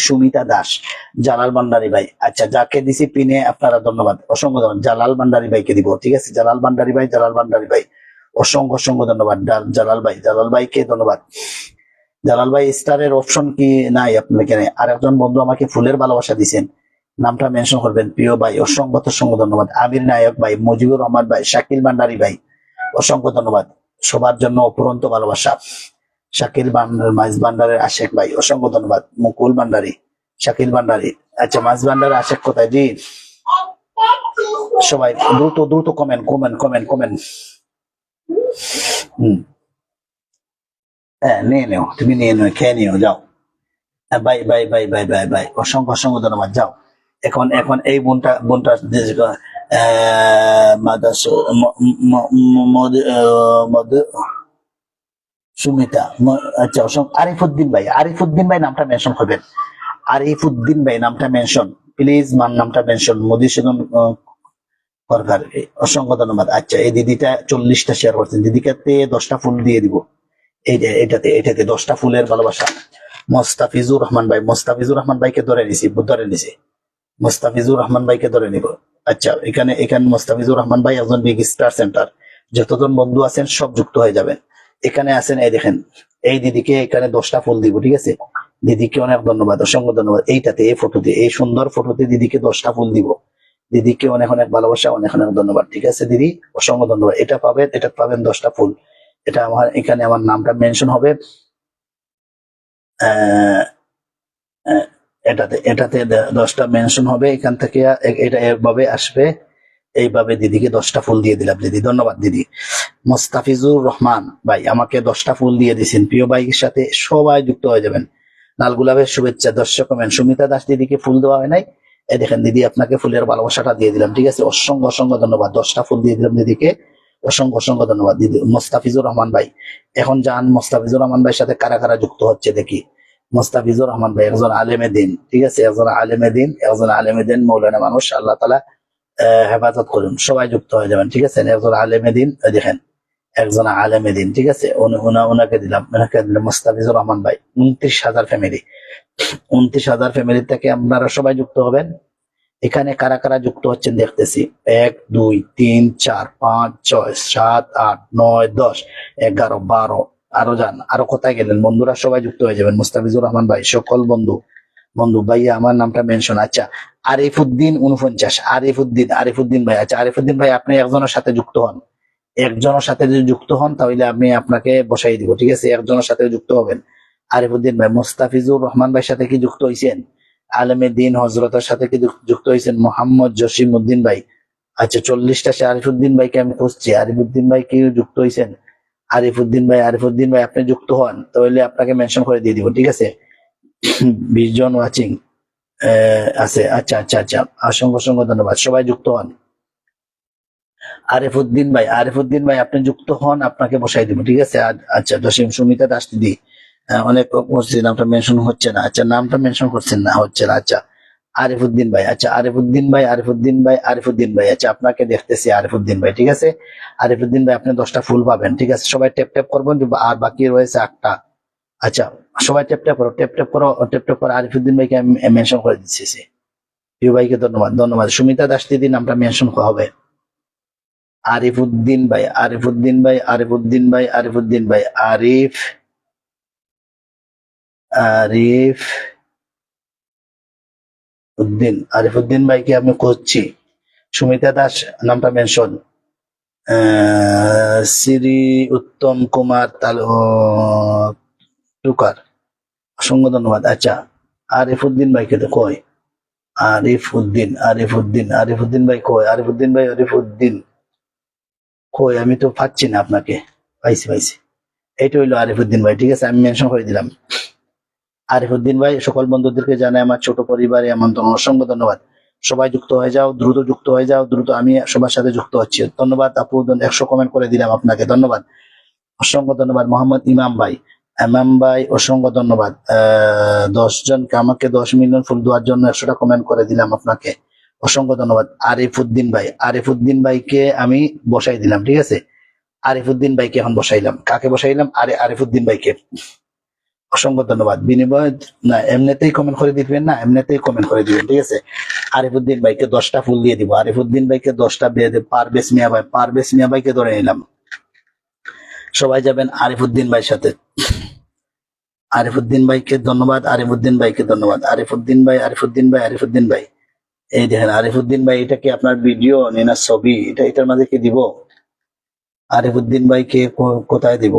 সুমিতা দাস, জালাল ভান্ডারি ভাই। আচ্ছা, যাকে দিছি পিনে আপনারা ধন্যবাদ, অসংখ্য ধন্যবাদ। জালাল ভান্ডারি ভাইকে দিব, ঠিক আছে, জালাল ভান্ডারি ভাই, অসংখ্য অসংখ্য ধন্যবাদ। জালাল ভাইকে ধন্যবাদ। জালাল ভাই, স্টারের অপশন কি নাই আপনার এখানে? আর একজন বন্ধু আমাকে ফুলের ভালোবাসা দিচ্ছেন, নামটা মেনশন করবেন। প্রিয় ভাই, অসংখ্য অসংখ্য ধন্যবাদ। আমির নায়ক ভাই, মুজিবুর রহমান ভাই, শাকিল ভান্ডারি ভাই, অসংখ্য ধন্যবাদ। সবার জন্য অপুরন্ত ভালোবাসা। শাকিল মাইজ ভান্ডারের আশেক ভাই, অসংখ্য ধন্যবাদ। মুকুল ভান্ডারি, শাকিল ভান্ডারি। আচ্ছা, মাইজ ভান্ডারের আশেক কোথায় জি? সবাই দ্রুত কমেন্ট। হ্যাঁ, তুমি নিয়ে নেও, খেয়ে নিও, যাও। বাই, অসংখ্য অসংখ্য ধন্যবাদ, যাও। এখন এই বোনটা সুমিতা, আচ্ছা, আরিফুদ্দিন ভাই নামটা মেনশন করবেন। আরিফুদ্দিন ভাই নামটা মেনশন প্লিজ, নামটা মেনশন। মধুসূদন সরকার, অসংখ্য ধন্যবাদ। আচ্ছা, এই দিদিটা 40টা শেয়ার করছেন, দিদিকে 10টা ফুল দিয়ে দিব। এটাতে 10টা ফুলের ভালোবাসা। মোস্তাফিজুর রহমান ভাইকে ধরে নিছি। মোস্তাফিজুর রহমান ভাইকে ধরে নিব। আচ্ছা, এখানে মোস্তাফিজুর রহমান ভাই একজন বিগ স্টার সেন্টার। যতজন বন্ধু আছেন সব যুক্ত হয়ে যাবেন। এখানে আছেন, এই দেখেন, এই দিদিকে এখানে 10টা ফুল দিব, ঠিক আছে। দিদিকে অনেক ধন্যবাদ, অসংখ্য ধন্যবাদ। এইটাতে, এই ফটোতে, এই সুন্দর ফটোতে দিদিকে 10টা ফুল দিব। দিদিকে অনেক অনেক ভালোবাসা, অনেক অনেক ধন্যবাদ, ঠিক আছে দিদি, অসংখ্য ধন্যবাদ। এটা পাবেন 10টা ফুল। এটা এখানে আমার নামটা মেনশন হবে। এটাতে 10টা মেনশন হবে। এখান থেকে এটা এভাবে আসবে, এইভাবে দিদিকে 10টা ফুল দিয়ে দিলাম। দিদি ধন্যবাদ। দিদি মোস্তাফিজুর রহমান ভাই আমাকে 10টা ফুল দিয়ে দিয়েছেন। প্রিয় ভাইয়ের সাথে সবাই যুক্ত হয়ে যাবেন। লাল গোলাপের শুভেচ্ছা, দর্শক কমেন্ট। সুমিতা দাস দিদিকে ফুল দেওয়া হয় নাই, এই দেখেন দিদি, আপনাকে ফুলের ভালোবাসাটা দিয়ে দিলাম, ঠিক আছে, অসংখ্য অসংখ্য ধন্যবাদ। 10টা ফুল দিয়ে দিলাম দিদিকে, অসংখ্য অসংখ্য ধন্যবাদ। দিদি মোস্তাফিজুর রহমান ভাই, এখন যান মোস্তাফিজুর রহমান ভাইয়ের সাথে কারা কারা যুক্ত হচ্ছে দেখি। মোস্তাফিজুর রহমান ভাই একজন আলেমে দিন, ঠিক আছে, একজন আলেমে দিন, মৌলানা মানুষ, আল্লাহ তাআলা হেফাজত করুন। সবাই যুক্ত হয়ে যাবেন, ঠিক আছে। একজন আলেমে দিন, দেখেন, একজন আলেমে দিন, ঠিক আছে, ওনাকে দিলাম। মোস্তাফিজুর রহমান ভাই, 29,000 ফ্যামিলি, 29,000 ফ্যামিলি থেকে আপনারা সবাই যুক্ত হবেন। এখানে কারা কারা যুক্ত হচ্ছেন দেখতেছি। 1 2 3 4 5 6 7 8 9 10 11 12, আরো যান, আরো কোথায় গেলেন বন্ধুরা? সবাই যুক্ত হয়ে যাবেন। মুস্তাফিজুর রহমান ভাই, সকল বন্ধু ভাইয়া আমার নামটা মেনশন। আচ্ছা, আরিফুদ্দিন 49, আরিফুদ্দিন ভাই। আচ্ছা, আরিফুদ্দিন ভাই, আপনি একজনের সাথে যুক্ত হন। যদি যুক্ত হন তাহলে আমি আপনাকে বসাই দিব, ঠিক আছে, একজনের সাথে যুক্ত হবেন। আরিফুদ্দিন ভাই, মুস্তাফিজুর রহমান ভাইয়ের সাথে কি যুক্ত হয়েছেন? আলেমে দিন হজরতের সাথে কি যুক্ত হয়েছেন? মোহাম্মদ জসিম উদ্দিন ভাই, আচ্ছা 40টা সে আরিফুদ্দিন ভাইকে আমি খুঁজছি। আরিফুদ্দিন ভাই কি যুক্ত হয়েছেন? আরিফুদ্দিন ভাই আপনি যুক্ত হন তাহলে আপনাকে মেনশন করে দিয়ে দিব, ঠিক আছে। 20 জন ওয়াচিং আছে। আচ্ছা, অসংখ্য অসংখ্য ধন্যবাদ, সবাই যুক্ত হন। আরিফুদ্দিন ভাই আপনি যুক্ত হন, আপনাকে বসাই দিব, ঠিক আছে। আচ্ছা, জসিম, সুমিতা দাস দিদি, অনেক করছি, নামটা মেনশন হচ্ছে না। আচ্ছা, নামটা মেনশন করছেন না, হচ্ছে না। আচ্ছা, আরিফুদ্দিন ভাই, আচ্ছা, আরিফুদ্দিন ভাই, আচ্ছা, আপনাকে দেখতেছি আরিফুদ্দিন ভাই, ঠিক আছে। আরিফুদ্দিন ভাই, আপনি 10টা ফুল পাবেন, ঠিক আছে। সবাই ট্যাপ করবেন, আর বাকি রয়েছে 8টা। আচ্ছা, সবাই ট্যাপ করো। আরিফুদ্দিন ভাইকে আমি মেনশন করে দিচ্ছি। প্রিয় ভাইকে ধন্যবাদ। সুমিতা দাস দিদি নামটা মেনশন হবে। আরিফুদ্দিন ভাই, আরিফ আরিফুদ্দিন ভাইকে আমি খুঁজছি। সুমিতা দাস নামটা মেনশন। শ্রী উত্তম কুমার তালুকার, অসংখ্য ধন্যবাদ। আচ্ছা, আরিফুদ্দিন ভাইকে তো কই? আরিফুদ্দিন ভাই কই? আরিফুদ্দিন কই? আমি তো পাচ্ছি না আপনাকে। পাইছি। এটা হইলো আরিফুদ্দিন ভাই, ঠিক আছে, আমি মেনশন করে দিলাম। আরিফুদ্দিন ভাই, সকল বন্ধুদেরকে জানাই আমার ছোট পরিবারে আমন্ত্রণ, অসংখ্য ধন্যবাদ। সবাই যুক্ত হয়ে যাও, দ্রুত যুক্ত হয়ে যাও, দ্রুত। আমি সবার সাথে যুক্ত হচ্ছি। ধন্যবাদ আপু, 100 কমেন্ট করে দিলাম আপনাকে, ধন্যবাদ, অসংখ্য ধন্যবাদ। মোহাম্মদ ইমাম ভাই অসংখ্য ধন্যবাদ। 10 জনকে, আমাকে 10 মিলিয়ন ফুল দেওয়ার জন্য 100টা কমেন্ট করে দিলাম আপনাকে, অসংখ্য ধন্যবাদ। আরিফুদ্দিন ভাইকে আমি বসাই দিলাম, ঠিক আছে। আরিফুদ্দিন ভাইকে এখন বসাইলাম। কাকে বসাইলাম? আরিফুদ্দিন ভাইকে, অসংখ্য ধন্যবাদ। বিনিময় না, এমনিতেই কমেন্ট করে দিবেন না, এমনিতেই কমেন্ট করে দিবেন, ঠিক আছে। আরিফুদ্দিন ভাইকে 10টা ফুল দিয়ে দিব। আরিফুদ্দিন ভাইকে 10টা দিয়ে দেব। পারভেজ মিয়া ভাইকে ধরে নিলাম। সবাই যাবেন আরিফুদ্দিন ভাইয়ের সাথে। আরিফুদ্দিন ভাইকে ধন্যবাদ। আরিফুদ্দিন ভাই, এই দেখেন আরিফুদ্দিন ভাই, এটা কি আপনার ভিডিও না ছবি? এটার মাঝে কি দিব? আরিফুদ্দিন ভাইকে কোথায় দিব?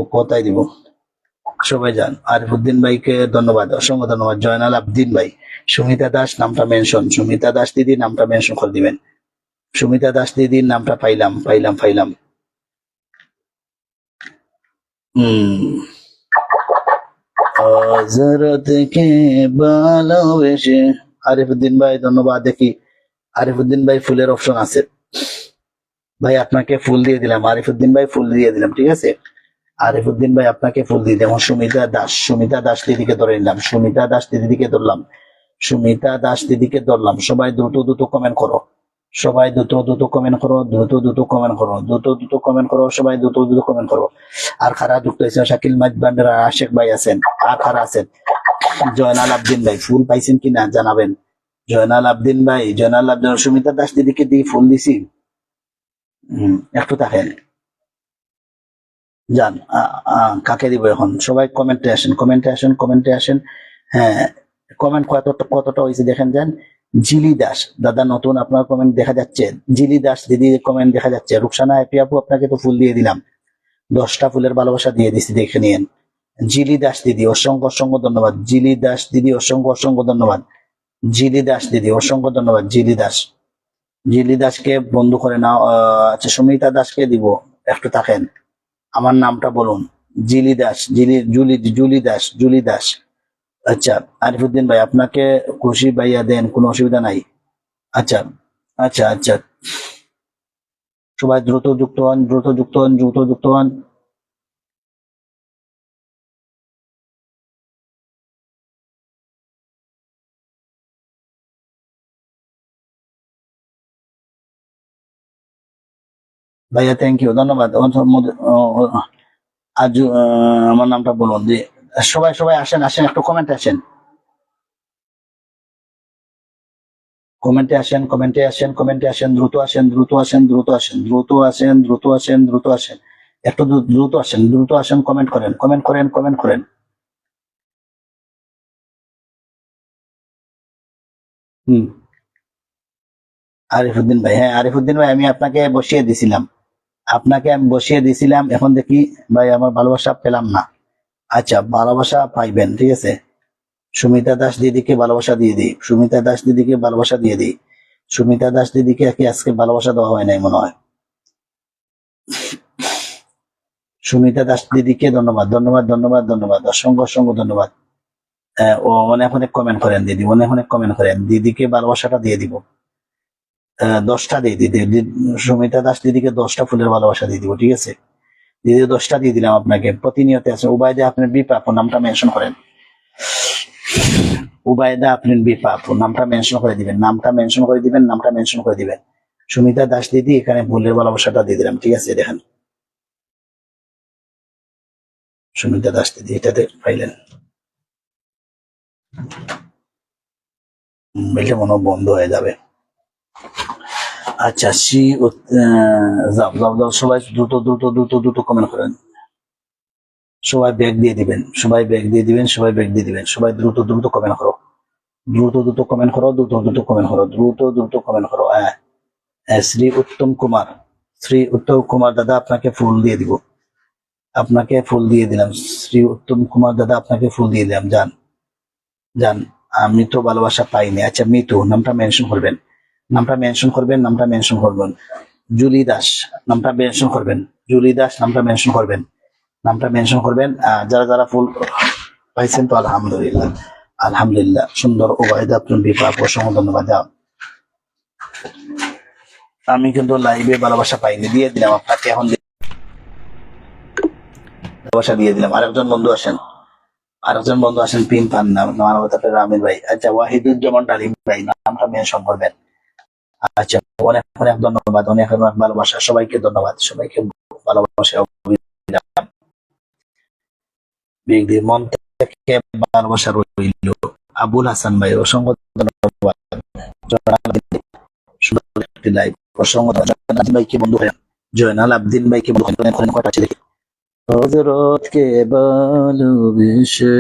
সবাই যান। আরিফুদ্দিন ভাইকে ধন্যবাদ, অসংখ্য ধন্যবাদ। জয়নাল আবদিন ভাই, সুমিতা দাস নামটা মেনশন, সুমিতা দাস দিদির নামটা মেনশন করে দিবেন। সুমিতা দাস দিদির নামটা পাইলাম। হযরতকে ভালোবেসে। আরিফুদ্দিন ভাই ধন্যবাদ। দেখি আরিফুদ্দিন ভাই ফুলের অপশন আছে ভাই, আপনাকে ফুল দিয়ে দিলাম। আরিফুদ্দিন ভাই ফুল দিয়ে দিলাম, ঠিক আছে। আরিফুদ্দিন ভাই আপনাকে ফুল দিয়ে দিলাম। সুমিতা দাস দিদিকে ধরে নিলাম। সুমিতা দাস দিদিকে ধরলাম। সবাই দ্রুত কমেন্ট করো। সবাই দ্রুত কমেন্ট করো। সবাই দ্রুত কমেন্ট করো। আর খারা যুক্ত হয়েছে শাকিল মাইজবান্ডার, আশেক ভাই আছেন, আর খারা আছেন। জয়নাল আবদিন ভাই ফুল পাইছেন কিনা জানাবেন। জয়নাল আবদিন, সুমিতা দাস দিদিকে দিয়ে ফুল দিছি। একটু থাকেন, যান। কাকে দিব এখন? সবাই কমেন্টে আসেন। হ্যাঁ, কমেন্ট কতটা হয়েছে দেখেন যান। জিলি দাস দাদা, নতুন আপনার কমেন্ট দেখা যাচ্ছে। জিলি দাস দিদি কমেন্ট দেখা যাচ্ছে। রুকসানা হ্যাপি আপু, আপনাকে তো ফুল দিয়ে দিলাম, 10টা ফুলের ভালোবাসা দিয়ে দিছি, দেখে নিয়েন। জিলি দাস দিদি অসংখ্য ধন্যবাদ। জিলি দাস দিদি অসংখ্য ধন্যবাদ। জিলি দাসকে বন্ধু করে নাও। আচ্ছা, সুমিতা দাসকে দিব, একটু থাকেন, আমার নামটা বলুন। জুলি দাস। আচ্ছা, আরিফুদ্দিন ভাই আপনাকে খুশি ভাইয়া দেন, কোনো অসুবিধা নাই। আচ্ছা, সবাই দ্রুত যুক্ত হন। ভাইয়া থ্যাংক ইউ, ধন্যবাদ। আজ আমার নামটা বলুন যে সবাই আসেন, একটু কমেন্টে আসেন। দ্রুত আসেন। একটু দ্রুত আসেন, কমেন্ট করেন। আরিফুদ্দিন ভাই, হ্যাঁ আরিফুদ্দিন ভাই, আমি আপনাকে বসিয়ে দিছিলাম। এখন দেখি ভাই আমার ভালোবাসা পেলাম না। আচ্ছা, ভালোবাসা পাইবেন, ঠিক আছে। সুমিতা দাস দিদিকে ভালোবাসা দিয়ে দিই। সুমিতা দাস দিদিকে কি আজকে ভালোবাসা দেওয়া হয় নাই মনে হয়। সুমিতা দাস দিদিকে ধন্যবাদ। অসংখ্য ধন্যবাদ। ও অনেক কমেন্ট করেন দিদি, দিদিকে ভালোবাসাটা দিয়ে দিব। 10টা দিয়ে দিদি। সুমিতা দাস দিদিকে 10টা ফুলের ভালোবাসা দিয়ে দিব, ঠিক আছে। দিদি 10টা দিয়ে দিলাম আপনাকে। প্রতিনিয়ত আছে উবায়দা আপনার বিপা আপু, নামটা মেনশন করেন। উবায়দা আপনার বিপা আপু, নামটা মেনশন করে দিবেন। সুমিতা দাস দিদি, এখানে ফুলের ভালোবাসাটা দিয়ে দিলাম, ঠিক আছে। দেখেন সুমিতা দাস দিদি, এটাতে পাইলেন। মোবাইলটা মনে হয় বন্ধ হয়ে যাবে। আচ্ছা, যাও সবাই দ্রুত কমেন্ট করেন। সবাই ব্যাগ দিয়ে দিবেন। সবাই দ্রুত কমেন্ট করো। হ্যাঁ, শ্রী উত্তম কুমার দাদা, আপনাকে ফুল দিয়ে দিব। শ্রী উত্তম কুমার দাদা, আপনাকে ফুল দিয়ে দিলাম। যান। আমি তো ভালোবাসা পাইনি। আচ্ছা মিতু, নামটা মেনশন করবেন, নামটা মেনশন করবেন, নামটা মেনশন করবেন। জুলি দাস, নামটা মেনশন করবেন। জুলি দাস, নামটা মেনশন করবেন, নামটা মেনশন করবেন। যারা যারা ফুল পাইছেন তো আলহামদুলিল্লাহ, আলহামদুলিল্লাহ। সুন্দর ওবায়দা তুমি বিপ্লব, অসংখ্য ধন্যবাদ। আমি কিন্তু লাইভে ভালোবাসা পাইনি, দিয়ে দিলাম আপনাকে এখন, ভালোবাসা দিয়ে দিলাম। আরেকজন বন্ধু আসেন, আরেকজন বন্ধু আসেন, পিন পান না, মানবতার আমির ভাই। আচ্ছা ওয়াহিদুজ্জামান ডালিম ভাই, নামটা মেনশন করবেন। আচ্ছা অনেক অনেক ধন্যবাদ, অনেক অনেক ভালোবাসা, সবাইকে ধন্যবাদ, সবাইকে ভালোবাসা। মন থেকে ভালোবাসা রইল। আবুল হাসান ভাই, অসংখ্য ধন্যবাদ। সুন্দর একটি লাইভ, অসংখ্য ধন্যবাদ ভাইকে বন্ধু হয়ে, জয়নাল আবদিন ভাইকে বন্ধু হয়ে, কটা আছে দেখি। হযরতকে ভালোবেসে,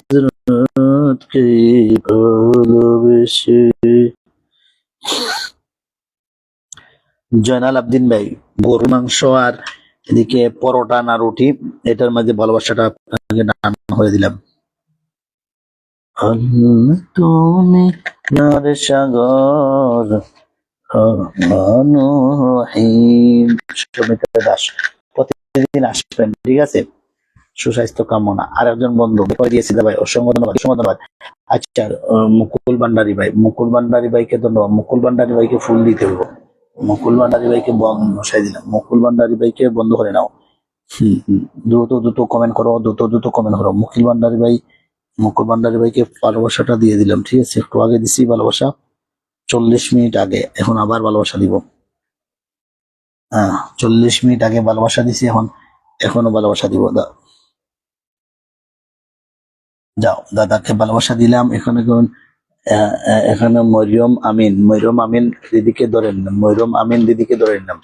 হযরতকে ভালোবেসে। জয়নাল আবদিন ভাই, গরু মাংস আর এদিকে পরোটা না রুটি, এটার মাঝে ভালোবাসাটা আপনাকে দান করে দিলাম। আল্লাহ তুমি নার সাগর, রহমানুর রহিম। সুমিত্রা দাস, প্রতিদিন আসবেন, ঠিক আছে? সুস্বাস্থ্য কামনা। আর একজন বন্ধু দিয়েছি ভাই, অসংখ্য ধন্যবাদ, অসংখ্য ধন্যবাদ। আচ্ছা মুকুল ভান্ডারী ভাই, মুকুল ভান্ডারী ভাইকে ধন্যবাদ। মুকুল ভান্ডারী ভাইকে ফুল দিতে হবে। মুকুল ভান্ডারী ভাইকে বসাই দিলাম। মুকুল ভান্ডারী ভাইকে বন্ধ করে নাও। দ্রুত দ্রুত কমেন্ট করো, দ্রুত দ্রুত কমেন্ট করো। মুকুল ভান্ডারী ভাই, মুকুল ভান্ডারী ভাইকে ভালোবাসাটা দিয়ে দিলাম, ঠিক আছে? একটু আগে দিছি ভালোবাসা, 40 মিনিট আগে, এখন আবার ভালোবাসা দিব। 40 মিনিট আগে ভালোবাসা দিছি, এখন এখনো ভালোবাসা দিব। যাও, দাদাকে ভালোবাসা দিলাম। এখানে মরিয়ম আমিন, মরিয়ম আমিন দিদিকে ধরেন না, মরিয়ম আমিন দিদিকে ধরে নিলাম।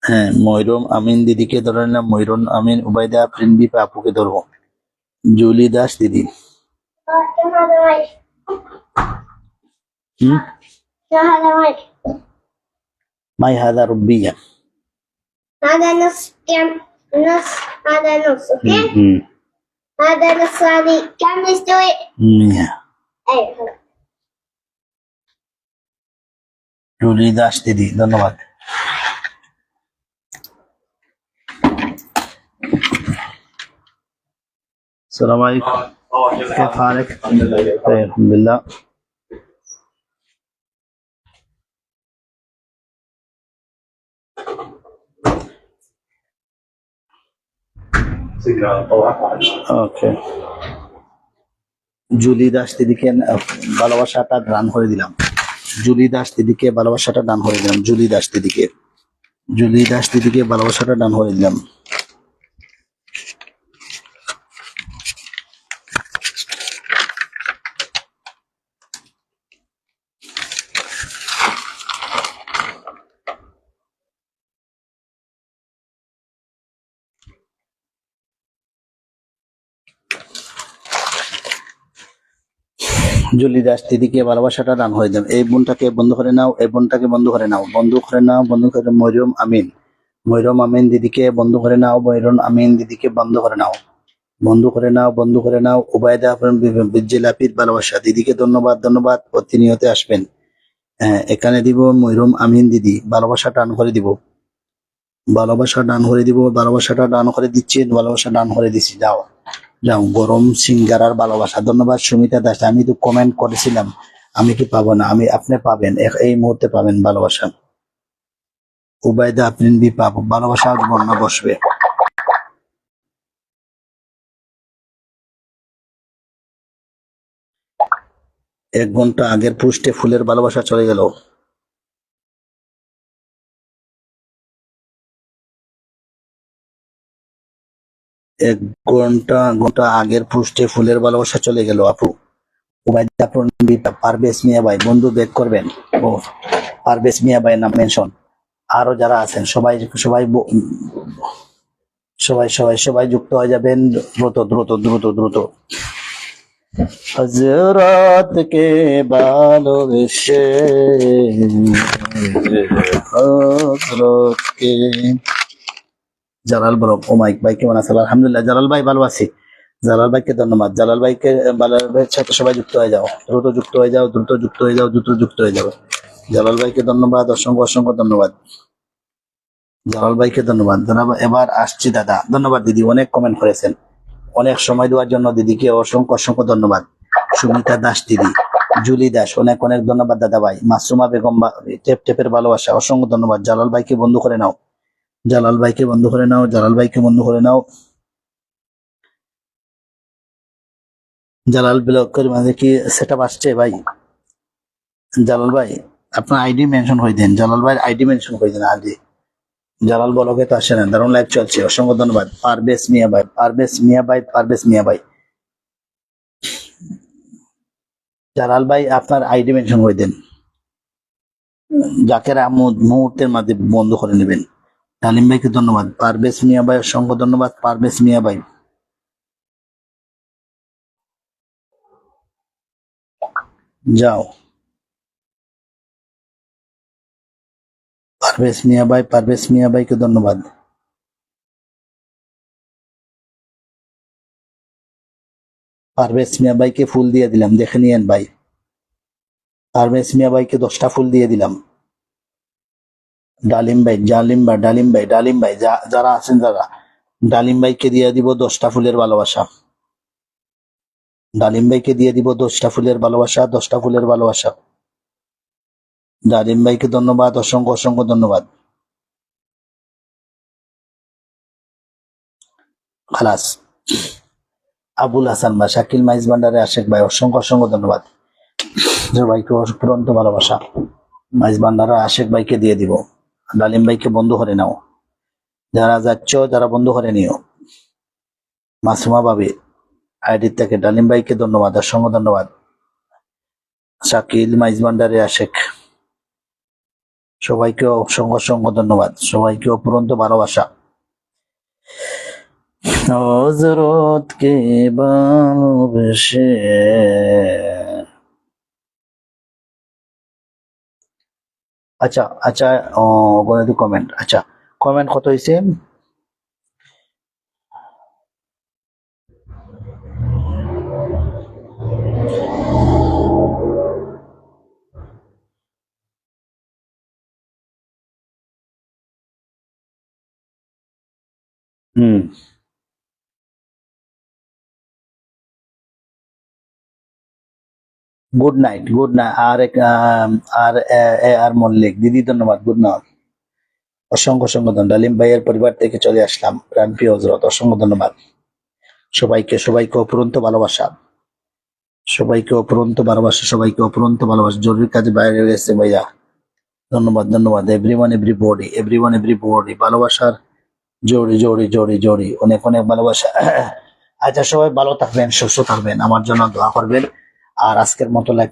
হ্যাঁ, মরিয়ম আমিন দিদিকে ধরে নিলাম। মরিয়ম আমিন, উবাইদা প্রিন্দি আপুকে ধরবো। জুলি দাস দিদি, মাই হাদা রব্বিয়া, هذا نص كم نص هذا نص اوكي هذا نص هذه كم يستوي ايوه জুলি দাস দিদি, ধন্যবাদ। আসসালামু আলাইকুম, كيف حالك؟ طيب الحمد لله. ওকে, জুলি দাস দিদিকে ভালোবাসাটা দান করে দিলাম। জুলি দাস দিদিকে ভালোবাসাটা দান করে দিলাম। জুলি দাস দিদিকে, জুলি দাস দিদিকে ভালোবাসাটা দান করে দিলাম। জুলি দাস দিদিকে ভালোবাসাটা দান হয়ে যাবে। এই বোনটাকে বন্ধ করে নাও, এই বোনটাকে বন্ধ করে নাও, বন্ধ করে নাও, বন্ধ করে। মরিয়ম আমিন, মরিয়ম আমিন দিদিকে বন্ধ করে নাও, মরিয়ম আমিন দিদিকে বন্ধ করে নাও, বন্ধ করে নাও, বন্ধ করে নাও। উবাইদা বিজ্জিলাপির ভালোবাসা দিদিকে ধন্যবাদ, ধন্যবাদ। প্রতিনিয়ত আসবেন। এখানে দিব মরিয়ম আমিন দিদি, ভালোবাসা দান করে দিব, ভালোবাসা দান করে দিব, ভালোবাসাটা দান করে দিচ্ছি, ভালোবাসা দান করে দিচ্ছি। যাও যাও, গরম সিঙ্গারার ভালোবাসা, ধন্যবাদ। সুমিতা দাস, আমি তো কমেন্ট করেছিলাম, আমি কি পাবো না? আপনি পাবেন, এই মুহূর্তে পাবেন ভালোবাসা। উবাইদা আপনি পাবো ভালোবাসা, বন্যা বসবে। এক ঘন্টা আগের পোস্টে ফুলের ভালোবাসা চলে গেল। এক ঘন্টা আগের পোস্টে ফুলের ভালোবাসা চলে গেল আপু। উবাইদা পারভেজ মিয়া ভাই, বন্ধু ব্যাক করবেন। ও পারভেজ মিয়া ভাই নাম মেনশন। আরো যারা আছেন সবাই সবাই সবাই সবাই সবাই যুক্ত হয়ে যাবেন, দ্রুত দ্রুত দ্রুত দ্রুত। হযরতকে ভালোবেসে, হযরতকে। জালাল বলো, ও মাইক ভাই কেমন আছেন? আলহামদুলিল্লাহ। জালাল ভাই ভালো আছি। জালাল ভাইকে ধন্যবাদ। জালাল ভাইকে, জালাল ভাইয়ের সাথে সবাই যুক্ত হয়ে যাও, দ্রুত যুক্ত হয়ে যাও, দ্রুত যুক্ত হয়ে যাও, দ্রুত যুক্ত হয়ে যাও। জালাল ভাইকে ধন্যবাদ, অসংখ্য অসংখ্য ধন্যবাদ। জালাল ভাইকে ধন্যবাদ। ধন্যবাদ। এবার আসছি দাদা। ধন্যবাদ দিদি, অনেক কমেন্ট করেছেন, অনেক সময় দেওয়ার জন্য দিদিকে অসংখ্য অসংখ্য ধন্যবাদ। সুমিতা দাস দিদি, জুলি দাস, অনেক অনেক ধন্যবাদ দাদা ভাই। মাসুমা বেগম, টেপ টেপের ভালোবাসা, অসংখ্য ধন্যবাদ। জালাল ভাইকে বন্ধু করে নাও, জালাল ভাইকে বন্ধু করে নাও, জালাল ভাইকে বন্ধু করে নাও। জালাল ব্লকের মাঝে কি সেটআপ আসছে ভাই? জালাল ভাই আপনার আইডি মেনশন করে দেন, জালাল ভাইয়ের আইডি মেনশন করে দেন আইডি। জালাল ব্লকে তো আসে না, দারুণ লাইভ চলছে, অসংখ্য ধন্যবাদ। পারভেজ মিয়া ভাই, পারভেজ মিয়া ভাই, পারভেজ মিয়া ভাই। জালাল ভাই আপনার আইডি মেনশন করে দেন, জাকের আহমদ মুহূর্তের মধ্যে বন্ধ করে নেবেন। তালিম ভাইকে ধন্যবাদ। পারভেজ মিয়া ভাই, অসংখ্য ধন্যবাদ। পারভেজ মিয়া ভাই, যাও। পারভেজ মিয়া ভাই, পারভেজ মিয়া ভাইকে ধন্যবাদ। পারভেজ মিয়া ভাইকে ফুল দিয়ে দিলাম, দেখে নিয়েন ভাই। পারভেজ মিয়া ভাইকে 10টা ফুল দিয়ে দিলাম। ডালিম ভাই, ডালিম ভাই, ডালিম ভাই, ডালিম ভাই, যারা আছেন যারা, ডালিম ভাইকে দিয়ে দিব 10টা ফুলের ভালোবাসা। ডালিম ভাইকে দিয়ে দিব 10টা ফুলের ভালোবাসা, 10টা ফুলের ভালোবাসা। ডালিম ভাইকে ধন্যবাদ, অসংখ্য অসংখ্য ধন্যবাদ। খালাস। আবুল হাসান ভাই, শাকিল মাইজ ভান্ডারে আশেক ভাই, অসংখ্য অসংখ্য ধন্যবাদ। ভাইকে অসংখ্য ভালোবাসা। মাইজ ভান্ডারে আশেক ভাইকে দিয়ে দিব। ডালিম ভাইকে বন্ধু করে নাও, যারা যাচ্ছ যারা বন্ধু করে নিও। মাসুমা ভাবি আইডি থেকে, ডালিম ভাইকে ধন্যবাদ, অসংখ্য ধন্যবাদ। শাকিল মাইজ ভান্ডারে আশেক, সবাইকে অসংখ্য অসংখ্য ধন্যবাদ, সবাইকে অপুরন্ত ভালোবাসা। হযরতকে ভালোবেসে। আচ্ছা আচ্ছা, গণিত কমেন্ট, আচ্ছা কমেন্ট কত হয়েছে? হুম, গুড নাইট, গুড নাইট। আর এক আর আর মল্লিক দিদি, ধন্যবাদ, গুড নাইট। অসংখ্য অসংখ্য ধন্যবাদ। ডালিম ভাইয়ের পরিবার থেকে চলে আসলাম, প্রাণপ্রিয় হযরত, অসংখ্য ধন্যবাদ। সবাইকে সবাইকে অপুরন্ত ভালোবাসা, সবাইকে অপুরন্ত ভালোবাসা, সবাইকে অপুরন্ত ভালোবাসা। জরুরি কাজে বাইরে গেছে ভাইয়া, ধন্যবাদ ধন্যবাদ। এভরিওয়ান এভরিবডি, এভরিওয়ান এভরিবডি, ভালোবাসার জোড়ি জোড়ি জোড়ি জোড়ি, অনেক অনেক ভালোবাসা। আচ্ছা সবাই ভালো থাকবেন, সুস্থ থাকবেন, আমার জন্য দোয়া করবেন। আর আজকের মতো লাইভ